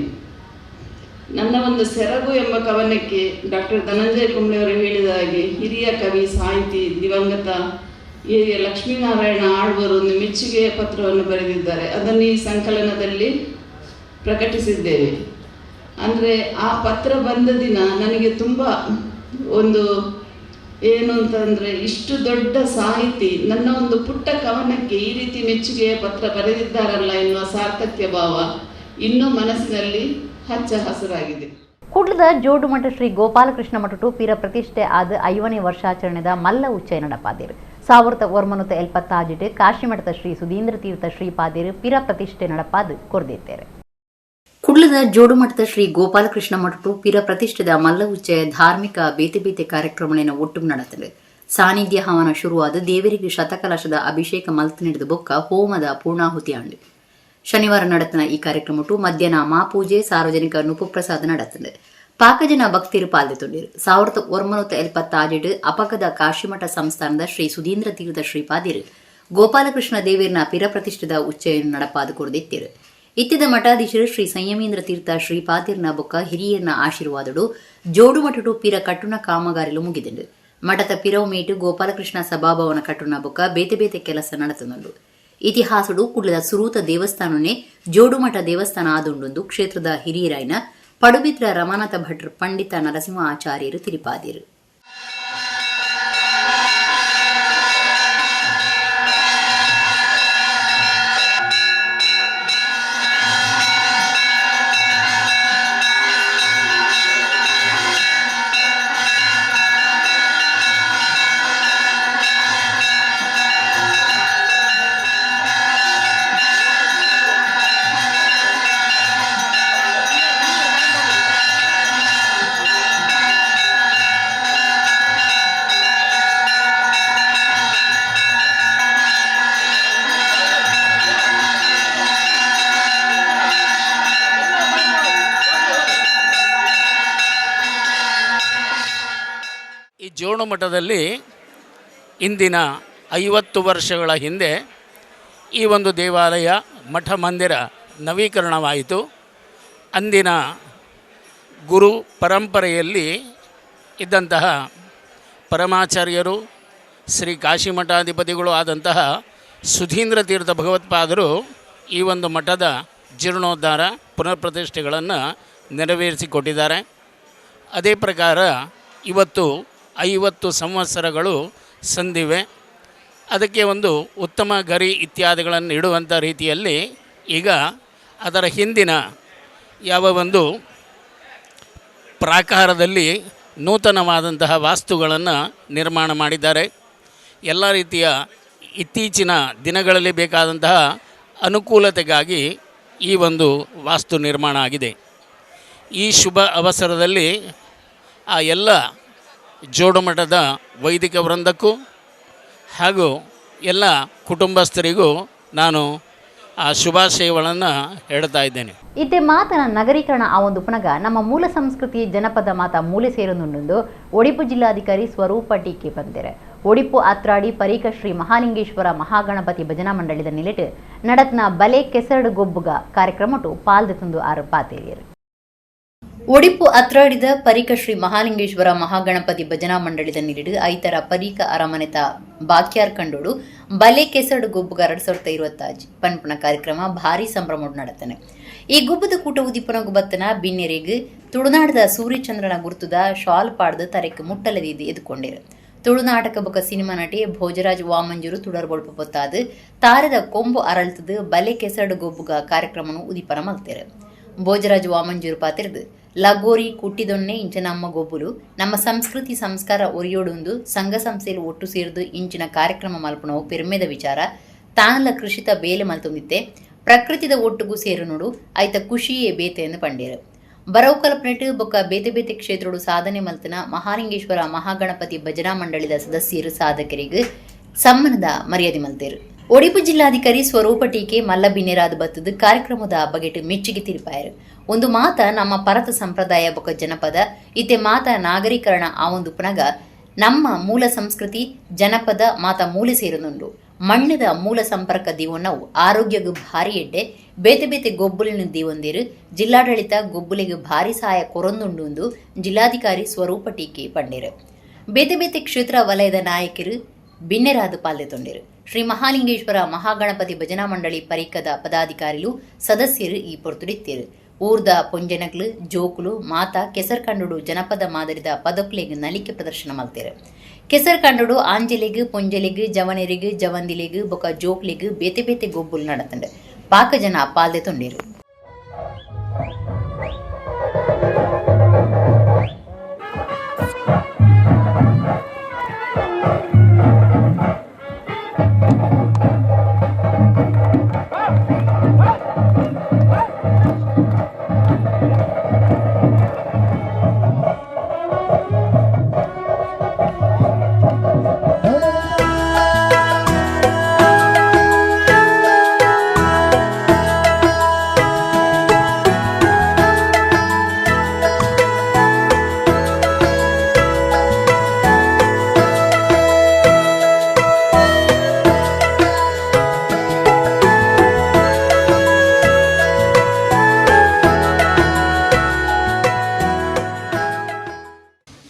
ನನ್ನ ಒಂದು ಸೆರಗು ಎಂಬ ಕವನಕ್ಕೆ ಡಾಕ್ಟರ್ ಧನಂಜಯ ಕುಂಬ್ಳೆಯವರು ಹೇಳಿದ ಹಾಗೆ ಹಿರಿಯ ಕವಿ ಸಾಹಿತಿ ದಿವಂಗತ ಲಕ್ಷ್ಮೀನಾರಾಯಣ ಆಳ್ವರು ಒಂದು ಮೆಚ್ಚುಗೆಯ ಪತ್ರವನ್ನು ಬರೆದಿದ್ದಾರೆ. ಅದನ್ನು ಈ ಸಂಕಲನದಲ್ಲಿ ಪ್ರಕಟಿಸಿದ್ದೇವೆ. ಅಂದರೆ ಆ ಪತ್ರ ಬಂದ ದಿನ ನನಗೆ ತುಂಬ ಒಂದು ಏನು ಅಂತಂದರೆ, ಇಷ್ಟು ದೊಡ್ಡ ಸಾಹಿತಿ ನನ್ನ ಒಂದು ಪುಟ್ಟ ಕವನಕ್ಕೆ ಈ ರೀತಿ ಮೆಚ್ಚುಗೆಯ ಪತ್ರ ಬರೆದಿದ್ದಾರಲ್ಲ ಎನ್ನುವ ಸಾರ್ಥಕ್ಯ ಭಾವ ಇನ್ನೂ ಮನಸ್ಸಿನಲ್ಲಿ ಹಚ್ಚ ಹಸಿರಾಗಿದೆ. ಕುಡ್ಲದ ಜೋಡುಮಠ ಶ್ರೀ ಗೋಪಾಲಕೃಷ್ಣ ಮಠಟು ಪಿರ ಪ್ರತಿಷ್ಠೆ ಆದ 5ನೇ ವರ್ಷಾಚರಣೆದ ಮಲ್ಲ ಉಚ್ಚಯ ನಡಪಾದೇರು. 1970 ಕಾಶಿಮಠದ ಶ್ರೀ ಸುಧೀಂದ್ರ ತೀರ್ಥ ಶ್ರೀಪಾದೇರು ಪಿರ ಪ್ರತಿಷ್ಠೆ ನಡಪಾದು ಕೊರ್ದಿದ್ದಾರೆ. ಕುಡ್ಲದ ಜೋಡುಮಠದ ಶ್ರೀ ಗೋಪಾಲಕೃಷ್ಣ ಮಠಟು ಪಿರ ಪ್ರತಿಷ್ಠೆದ ಮಲ್ಲ ಉಚ್ಚಯ ಧಾರ್ಮಿಕ ಬೇತೆ ಬೇತೆ ಕಾರ್ಯಕ್ರಮಗಳನ್ನು ಒಟ್ಟು ನಡೆತದೆ. ಸಾನ್ನಿಧ್ಯ ಹವನ ಶುರುವಾದ ದೇವರಿಗೆ ಶತಕಲಶದ ಅಭಿಷೇಕ ಮಲ್ತು ನಡೆದ ಬೊಕ್ಕ ಹೋಮದ ಪೂರ್ಣಾಹುತಿ ಆಂಡು ಶನಿವಾರ ನಡೆತನ ಈ ಕಾರ್ಯಕ್ರಮಟು ಮಧ್ಯಾಹ್ನ ಮಾಪೂಜೆ ಸಾರ್ವಜನಿಕ ನುಪುಪ್ರಸಾದ ನಡೆತದೆ. ಪಾಕಜನ ಭಕ್ತಿರು ಪಾಲ್ಗೊಂಡಿರು. 1970 ಅಪಕದ ಕಾಶಿಮಠ ಸಂಸ್ಥಾನದ ಶ್ರೀ ಸುಧೀಂದ್ರ ತೀರ್ಥ ಶ್ರೀಪಾದಿರು ಗೋಪಾಲಕೃಷ್ಣ ದೇವೇರ್ನ ಪಿರ ಪ್ರತಿಷ್ಠಿತ ಉಚ್ಚಯನ್ನು ನಡಪಾದು ಕೊರದಿತ್ತಿರು. ಇತ್ತಿದ ಮಠಾಧೀಶರು ಶ್ರೀ ಸಂಯಮೀಂದ್ರ ತೀರ್ಥ ಶ್ರೀಪಾತಿರ್ನ ಬೊಕ್ಕ ಹಿರಿಯರ್ನ ಆಶೀರ್ವಾದಡು ಜೋಡು ಮಠಡು ಪಿರ ಕಟ್ಟುನ ಕಾಮಗಾರಿಲು ಮುಗಿದಿಂಡು. ಮಠದ ಪಿರವು ಮೇಟು ಗೋಪಾಲಕೃಷ್ಣ ಸಭಾಭವನ ಕಟ್ಟುನ ಬೊಕ್ಕ ಬೇತೆ ಬೇತೆ ಕೆಲಸ ನಡೆತುಂಡು. ಇತಿಹಾಸಡು ಕುಡ್ಲದ ಸುರೂತ ದೇವಸ್ಥಾನನೇ ಜೋಡುಮಠ ದೇವಸ್ಥಾನ ಆದುಂಡು ಕ್ಷೇತ್ರದ ಹಿರಿಯರಾಯ್ನ ಪಡುಬಿದ್ರ ರಮಾನಾಥ ಭಟ್ರು ಪಂಡಿತ ನರಸಿಂಹ ಆಚಾರ್ಯರು ತಿರುಪಾದಿರು. ಜೋಡು ಮಠದಲ್ಲಿ ಇಂದಿನ 50 ವರ್ಷಗಳ ಹಿಂದೆ ಈ ಒಂದು ದೇವಾಲಯ ಮಠ ಮಂದಿರ ನವೀಕರಣವಾಯಿತು. ಅಂದಿನ ಗುರು ಪರಂಪರೆಯಲ್ಲಿ ಇದ್ದಂತಹ ಪರಮಾಚಾರ್ಯರು ಶ್ರೀ ಕಾಶಿ ಮಠಾಧಿಪತಿಗಳು ಆದಂತಹ ಸುಧೀಂದ್ರ ತೀರ್ಥ ಭಗವತ್ಪಾದರು ಈ ಒಂದು ಮಠದ ಜೀರ್ಣೋದ್ಧಾರ ಪುನರ್ ಪ್ರತಿಷ್ಠೆಗಳನ್ನು ನೆರವೇರಿಸಿಕೊಟ್ಟಿದ್ದಾರೆ. ಅದೇ ಪ್ರಕಾರ ಇವತ್ತು 50 ಸಂವತ್ಸರಗಳು ಸಂದಿವೆ. ಅದಕ್ಕೆ ಒಂದು ಉತ್ತಮ ಗರಿ ಇತ್ಯಾದಿಗಳನ್ನು ಇಡುವಂಥ ರೀತಿಯಲ್ಲಿ ಈಗ ಅದರ ಹಿಂದಿನ ಯಾವ ಒಂದು ಪ್ರಾಕಾರದಲ್ಲಿ ನೂತನವಾದಂತಹ ವಾಸ್ತುಗಳನ್ನು ನಿರ್ಮಾಣ ಮಾಡಿದ್ದಾರೆ. ಎಲ್ಲ ರೀತಿಯ ಇತ್ತೀಚಿನ ದಿನಗಳಲ್ಲಿ ಬೇಕಾದಂತಹ ಅನುಕೂಲತೆಗಾಗಿ ಈ ಒಂದು ವಾಸ್ತು ನಿರ್ಮಾಣ ಆಗಿದೆ. ಈ ಶುಭ ಅವಸರದಲ್ಲಿ ಆ ಎಲ್ಲ ಜೋಡು ಮಠದ ವೈದಿಕ ವೃಂದಕ್ಕೂ ಹಾಗೂ ಎಲ್ಲ ಕುಟುಂಬಸ್ಥರಿಗೂ ನಾನು ಆ ಶುಭಾಶಯಗಳನ್ನು ಹೇಳ್ತಾ ಇದ್ದೇನೆ. ಇತ್ತೆ ಮಾತನ ನಗರೀಕರಣ ಆ ಒಂದು ಪುನಗ ನಮ್ಮ ಮೂಲ ಸಂಸ್ಕೃತಿ ಜನಪದ ಮಾತ ಮೂಲೆ ಸೇರನುಂಡು ಒಡಿಪು ಜಿಲ್ಲಾಧಿಕಾರಿ ಸ್ವರೂಪ ಟೀಕೆ ಬಂದಿರೆ. ಒಡಿಪು ಆತ್ರಾಡಿ ಪರೀಕ ಶ್ರೀ ಮಹಾಲಿಂಗೇಶ್ವರ ಮಹಾಗಣಪತಿ ಭಜನಾ ಮಂಡಳಿದ ನಿಲೆಟ್ ನಡತ್ನ ಬಲೆ ಕೆಸರಡು ಗೊಬ್ಬುಗ ಕಾರ್ಯಕ್ರಮಟು ಪಾಲ್ದೆತುಂದು ಆರು ಪಾತೇರಿಯರು. ಒಡಿಪು ಅತ್ರಾಡಿದ ಪರೀಕ ಶ್ರೀ ಮಹಾಲಿಂಗೇಶ್ವರ ಮಹಾಗಣಪತಿ ಭಜನಾ ಮಂಡಳಿದ ನಿಲಿಡು ಐತರ ಪರೀಕ ಅರಮನೆತ ಬಾಕ್ಯಾರ್ ಕಂಡೋಡು ಬಲೆ ಕೆಸರಡು ಗೊಬ್ಬುಗ 2025 ಪನ್ಪುನ ಕಾರ್ಯಕ್ರಮ ಭಾರಿ ಸಂಭ್ರಮ ನಡೆತಾನೆ. ಈ ಗುಬ್ಬದ ಕೂಟ ಉದಿಪನಗು ಬತ್ತನ ಬಿನ್ನೆರೆಗ್ ತುಳುನಾಡದ ಸೂರ್ಯಚಂದ್ರನ ಗುರುತುದ ಶಾಲ್ ಪಾಡ್ದು ತರೆಕ್ ಮುಟ್ಟಲದಿದ್ದು ಎದುಕೊಂಡಿರು. ತುಳುನಾಟಕ ಬೊಕ ಸಿನಿಮಾ ನಟಿ ಭೋಜರಾಜ್ ವಾಮಂಜೂರು ತುಡರ್ಬೊಳ್ಪ ಪೊತ್ತಾದು ತಾರದ ಕೊಂಬು ಅರಳ್ತದು ಬಲೆ ಕೆಸರಡು ಗೊಬ್ಬುಗ ಕಾರ್ಯಕ್ರಮನು ಉದಿಪನ ಮಲ್ತೇರು. ಭೋಜರಾಜ್ ವಾಮಂಜೂರು ಪಾತಿರ್ದು ಲಗೋರಿ ಕುಟ್ಟಿದೊನ್ನೆ ಇಂಚ ನಮ್ಮ ಗೊಬ್ಬುಲು ನಮ್ಮ ಸಂಸ್ಕೃತಿ ಸಂಸ್ಕಾರ ಒರಿಯೋಡುಂದು ಸಂಘ ಸಂಸ್ಥೆಯಲ್ಲಿ ಒಟ್ಟು ಸೇರಿದು ಇಂಚಿನ ಕಾರ್ಯಕ್ರಮ ಮಲ್ಪನವು ಪೆರ್ಮೆದ ವಿಚಾರ ತಾನಲ ಕೃಷಿತ ಬೇಲೆ ಮಲ್ತೊಂದಿತ್ತೆ ಪ್ರಕೃತಿದ ಒಟ್ಟುಗೂ ಸೇರು ನೋಡು ಐತ ಖುಷಿಯೇ ಬೇತೆ ಎಂದು ಪಂಡೇರು. ಬರವು ಕಲ್ಪನೆಟ್ ಬೊಕ್ಕ ಬೇತೆ ಬೇತೆ ಕ್ಷೇತ್ರಡು ಸಾಧನೆ ಮಲ್ತನ ಮಹಾಲಿಂಗೇಶ್ವರ ಮಹಾಗಣಪತಿ ಭಜನಾ ಮಂಡಳಿದ ಸದಸ್ಯರು ಸಾಧಕರಿಗೆ ಸಮ್ಮಾನದ ಮರ್ಯಾದೆ ಮಲ್ತೇರು. ಒಡಿಪು ಜಿಲ್ಲಾಧಿಕಾರಿ ಸ್ವರೂಪ ಟೀಕೆ ಮಲ್ಲ ಬಿನ್ನೆರಾದ ಬತ್ತದ ಕಾರ್ಯಕ್ರಮದ ಬಗೆಟ್ ಮೆಚ್ಚುಗೆ ತಿರುಪಾಯರು. ಒಂದು ಮಾತ ನಮ್ಮ ಪರತ ಸಂಪ್ರದಾಯ ಬೊಕ ಜನಪದ ಇತ್ತೆ ಮಾತ ನಾಗರೀಕರಣ ಆ ಒಂದು ಪುನಗ ನಮ್ಮ ಮೂಲ ಸಂಸ್ಕೃತಿ ಜನಪದ ಮಾತ ಮೂಲೆ ಸೇರನುಂಡು ಮಣ್ಣದ ಮೂಲ ಸಂಪರ್ಕ ದೀವನ್ನವು ಆರೋಗ್ಯಗೂ ಭಾರಿ ಎಡ್ಡೆ ಬೇತೆ ಬೇತೆ ಗೊಬ್ಬುಲಿನ ದೀವೊಂದಿರು ಜಿಲ್ಲಾಡಳಿತ ಗೊಬ್ಬುಲಿಗೆ ಭಾರಿ ಸಹಾಯ ಕೊರೊಂದುಂಡು ಜಿಲ್ಲಾಧಿಕಾರಿ ಸ್ವರೂಪ ಟೀಕೆ ಪಂಡೇರು. ಬೇತೆ ಬೇತೆ ಕ್ಷೇತ್ರ ವಲಯದ ನಾಯಕರು ಬಿನ್ನೆರಾದು ಪಾಲ್ದೆತೊಂಡಿರು. ಶ್ರೀ ಮಹಾಲಿಂಗೇಶ್ವರ ಮಹಾಗಣಪತಿ ಭಜನಾ ಮಂಡಳಿ ಪರೀಕದ ಪದಾಧಿಕಾರಿಗಳು ಸದಸ್ಯರು ಈ ಪೊರ್ತುಡಿತ್ತೇರು. ಊರ್ದ ಪೊಂಜನಗ್ಲು ಜೋಕುಲು ಮಾತ ಕೆಸರ್ ಕಂಡುಡು ಜನಪದ ಮಾದರಿದ ಪದಕ್ಲೆಗ್ ನಲಿಕೆ ಪ್ರದರ್ಶನ ಮಲ್ತೇರು. ಕೆಸರ್ ಕಂಡುಡು ಆಂಜಲೆಗ್ ಪೊಂಜಲೆಗ್ ಜವನೆರಿಗ್ ಜವಂದಿಲೆಗ್ ಬೊಕ ಜೋಕ್ಲೆಗ್ ಬೇತೆ ಬೇತೆ ಗೊಬ್ಬುಲು ನಡತಂಡು ಪಾಕ ಜನ ಪಾಲ್ದೆ ತೊಂಡೇರು.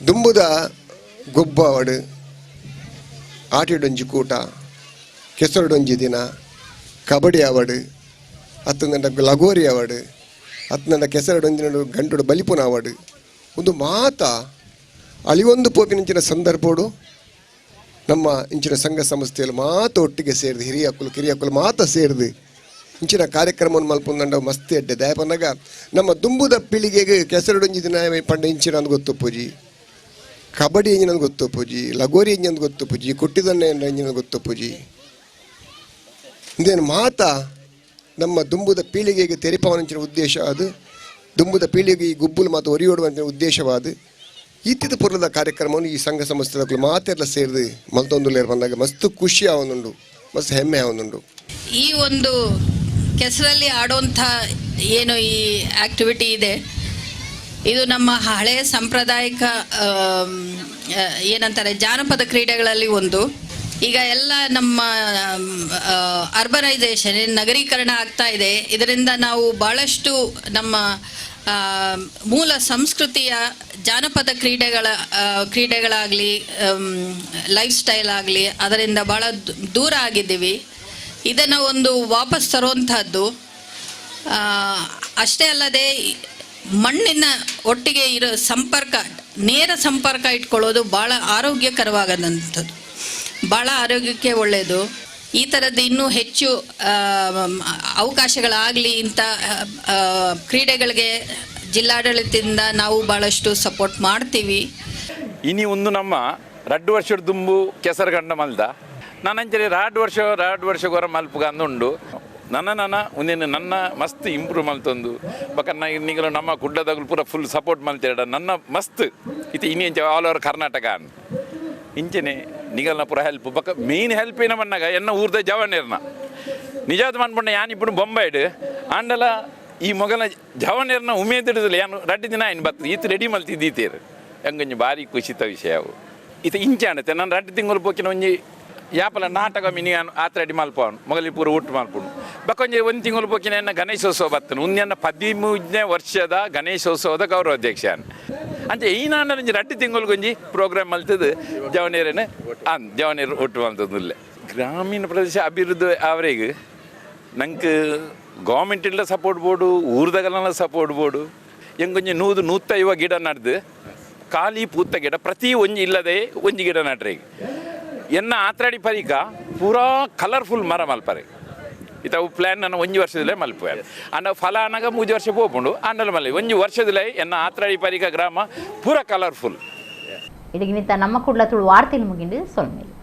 ದುಂಬುದ ಗೊಬ್ಬ ಅವಡು ಆಟಿಡೊಂಜಿ ಕೂಟ ಕೆಸರಡೊಂಜಿ ದಿನ ಕಬಡ್ಡಿ ಅವಡು ಹತ್ತುನಂಡ ಲಗೋರಿ ಅವಡು ಹತ್ತುನಂಡ ಕೆಸರಡೊಂಜಿನ ಗಂಟುಡು ಬಲಿಪುನ ಅವಡು ಒಂದು ಮಾತ ಅಳಿವೊಂದು ಪೋಪಿನಿಂಚಿನ ಸಂದರ್ಭಡು ನಮ್ಮ ಇಂಚಿನ ಸಂಘ ಸಂಸ್ಥೆಯಲ್ಲಿ ಮಾತ ಒಟ್ಟಿಗೆ ಸೇರಿದು ಹಿರಿಯಕ್ಕಲು ಕಿರಿಯಕ್ಕಲು ಮಾತ ಸೇರಿದು ಇಂಚಿನ ಕಾರ್ಯಕ್ರಮವನ್ನು ಮಲ್ಪೊಂದಂಡ ಮಸ್ತಿ ಅಡ್ಡೆ ದಯಪನ್ನಾಗ ನಮ್ಮ ದುಂಬುದ ಪೀಳಿಗೆಗೆ ಕೆಸರಡೊಂಜಿ ದಿನ ಪಂಡ ಇಂಚಿನ ಅಂದು ಗೊತ್ತುಪ್ಪುಜಿ ಕಬಡ್ಡಿ ಎಂಜಿನಂದು ಗೊತ್ತುಪ್ಪುಜಿ ಲಗೋರಿ ಎಂಜಿನಂದು ಗೊತ್ತುಪ್ಪುಜಿ ಕುಟ್ಟಿದೊನ್ನೆ ಎಂಜಿನಂದು ಗೊತ್ತುಪ್ಪುಜಿ ಇದೇನು ಮಾತ ನಮ್ಮ ದುಂಬುದ ಪೀಳಿಗೆಗೆ ತೆರಿಪವನಿಂಚಿನ ಉದ್ದೇಶ ಅದು ದುಂಬುದ ಪೀಳಿಗೆಗೆ ಈ ಗುಬ್ಬುಲು ಮಾತು ಒರಿಯೋಡುವಂಥ ಉದ್ದೇಶವಾದ ಈತಿದ ಪೂರ್ವದ ಕಾರ್ಯಕ್ರಮವನ್ನು ಈ ಸಂಘ ಸಂಸ್ಥೆಗಳು ಮಾತೆಲ್ಲ ಸೇರಿದು ಮಲ್ತೊಂದುಲೇರು ಬಂದಾಗ ಮಸ್ತ್ ಖುಷಿ ಆವೊಂದುಂಡು ಮಸ್ತ್ ಹೆಮ್ಮೆ ಆವೊಂದುಂಡು. ಈ ಒಂದು ಕೆಸರಲ್ಲಿ ಆಡುವಂಥ ಏನು ಈ ಆ್ಯಕ್ಟಿವಿಟಿ ಇದೆ ಇದು ನಮ್ಮ ಹಳೆಯ ಸಾಂಪ್ರದಾಯಿಕ ಏನಂತಾರೆ ಜಾನಪದ ಕ್ರೀಡೆಗಳಲ್ಲಿ ಒಂದು. ಈಗ ಎಲ್ಲ ನಮ್ಮ ಅರ್ಬನೈಸೇಷನ್ ನಗರೀಕರಣ ಆಗ್ತಾ ಇದೆ. ಇದರಿಂದ ನಾವು ಭಾಳಷ್ಟು ನಮ್ಮ ಮೂಲ ಸಂಸ್ಕೃತಿಯ ಜಾನಪದ ಕ್ರೀಡೆಗಳಾಗಲಿ ಲೈಫ್ ಸ್ಟೈಲ್ ಆಗಲಿ ಅದರಿಂದ ಭಾಳ ದೂರ ಆಗಿದ್ದೀವಿ. ಇದನ್ನು ಒಂದು ವಾಪಸ್ ತರುವಂಥದ್ದು ಅಷ್ಟೇ ಅಲ್ಲದೆ ಮಣ್ಣಿನ ಒಟ್ಟಿಗೆ ಇರೋ ಸಂಪರ್ಕ, ನೇರ ಸಂಪರ್ಕ ಇಟ್ಕೊಳ್ಳೋದು ಭಾಳ ಆರೋಗ್ಯಕರವಾಗದಂಥದ್ದು, ಭಾಳ ಆರೋಗ್ಯಕ್ಕೆ ಒಳ್ಳೆಯದು. ಈ ಥರದ್ದು ಇನ್ನೂ ಹೆಚ್ಚು ಅವಕಾಶಗಳಾಗಲಿ ಇಂಥ ಕ್ರೀಡೆಗಳಿಗೆ ಜಿಲ್ಲಾಡಳಿತದಿಂದ ನಾವು ಭಾಳಷ್ಟು ಸಪೋರ್ಟ್ ಮಾಡ್ತೀವಿ. ಇನಿ ಒಂದು ನಮ್ಮ 2 ವರ್ಷದ ದುಂಬು ಕೆಸರು ಗಂಡ ಮಲ್ದ ನಾನಂಚರಿ 2 ವರ್ಷ ಗೊರ ಮಲ್ಪುಗ ಅಂದುಂಡು ನನ್ನ ಮಸ್ತ್ ಇಂಪ್ರೂವ್ ಮಲ್ತೊಂದು ಬಕ ನಿಗಲು ನಮ್ಮ ಕುಡ್ಲದಾಗಲು ಪೂರ ಫುಲ್ ಸಪೋರ್ಟ್ ಮಲ್ತೇಡ ನನ್ನ ಮಸ್ತ್ ಇತ್ತು ಇನಿ ಇಂಚ ಆಲ್ ಓವರ್ ಕರ್ನಾಟಕ ಇಂಚನೆ ನಿಗಲ್ನ ಪೂರ ಹೆಲ್ಪ್ ಬಕ ಮೇನ್ ಹೆಲ್ಪ್ ಏನ ಮಣ್ಣಾಗ ಎನ್ನ ಊರ್ದ ಜವನೇರ್ನ ನಿಜಾದ ಮನ್ಪಣ್ಣ ಯಾನ್ ಇಪ್ಪು ಬೊಂಬೈಡ್ ಆಂಡಲ ಈ ಮೊಗಲ ಜವನೇರ್ನ ಉಮೇದಿಡಿದಿಲ್ಲ ಯಾನು 2 ದಿನ ಏನು ಬರ್ತದೆ ಈತ ರೆಡಿ ಮಲ್ತಿದ್ದೀತೇರು ಹಂಗೊಂದು ಭಾರಿ ಖುಷಿತ ವಿಷಯ ಅವು ಈತ ಇಂಚೆ ಅನ್ನತ್ತೆ ನಾನು 2 ತಿಂಗಳು ಪೋಕಿನ ಒಂಜಿ ಯಾಪಲ ನಾಟಕ ಮಿನಿ ಆತರೆಡಿ ಮಲ್ಪವನು ಮೊಗಲಿ ಪೂರ ಊಟ ಮಲ್ಪುನು ಬಕೊಂಜಿ 1 ತಿಂಗಳು ಪೋಕಿನ ಎನ್ನ ಗಣೇಶೋತ್ಸವ ಬರ್ತನು ಉನ್ನೆನ್ನ 13ನೇ ವರ್ಷದ ಗಣೇಶೋತ್ಸವದ ಗೌರವಾಧ್ಯಕ್ಷ ಅಂಚೆ ಈ ನಾನು 2 ತಿಂಗಳಿಗೊಂಜಿ ಪ್ರೋಗ್ರಾಮ್ ಮಲ್ತದ್ದು ಜವನೇರನ ಜವನೇರು ಒಟ್ಟು ಮಲ್ತದಿಲ್ಲ. ಗ್ರಾಮೀಣ ಪ್ರದೇಶ ಅಭಿವೃದ್ಧಿ ಅವರಿಗೆ ನಂಗೆ ಗೌರ್ಮೆಂಟಿಂದ ಸಪೋರ್ಟ್ ಬೋರ್ಡು ಊರ್ದಾಗಲ್ಲ ಸಪೋರ್ಟ್ ಬೋರ್ಡು ಹೆಂಗೊಂಜಿ 150 ಗಿಡ ನಡ್ದು ಖಾಲಿ ಪೂತ್ತ ಗಿಡ ಪ್ರತಿ ಒಂಜಿ ಇಲ್ಲದೆ ಒಂಜಿ ಗಿಡ ನಡ್ರಿ ಎನ್ನ ಆತ್ರಾಡಿ ಪರಿಕ ಪೂರಾ ಕಲರ್ಫುಲ್ ಮರ ಮಲ್ಪರೆ ಇತವು ಪ್ಲ್ಯಾನ್ ನನ್ನ 1 ವರ್ಷದಲ್ಲೇ ಮಲ್ಪುವೆ ಅಂಡ ಫಲ ಅನ್ನಾಗ 3 ವರ್ಷ ಹೋಗ್ಕೊಂಡು ಆಂಡಲ್ ಮಲ್ಲಿ 1 ವರ್ಷದಲ್ಲೇ ಎನ್ನ ಆತ್ರಾಡಿ ಪರಿಕ ಗ್ರಾಮ ಪೂರ ಕಲರ್ಫುಲ್. ಇದಕ್ಕಿಂತ ನಮ್ಮ ಕುಡ್ಲ ತುಳು ವಾರ್ತೆಲು ಮುಗಿಂಡು ಸೊಲ್ಮೇಲೆ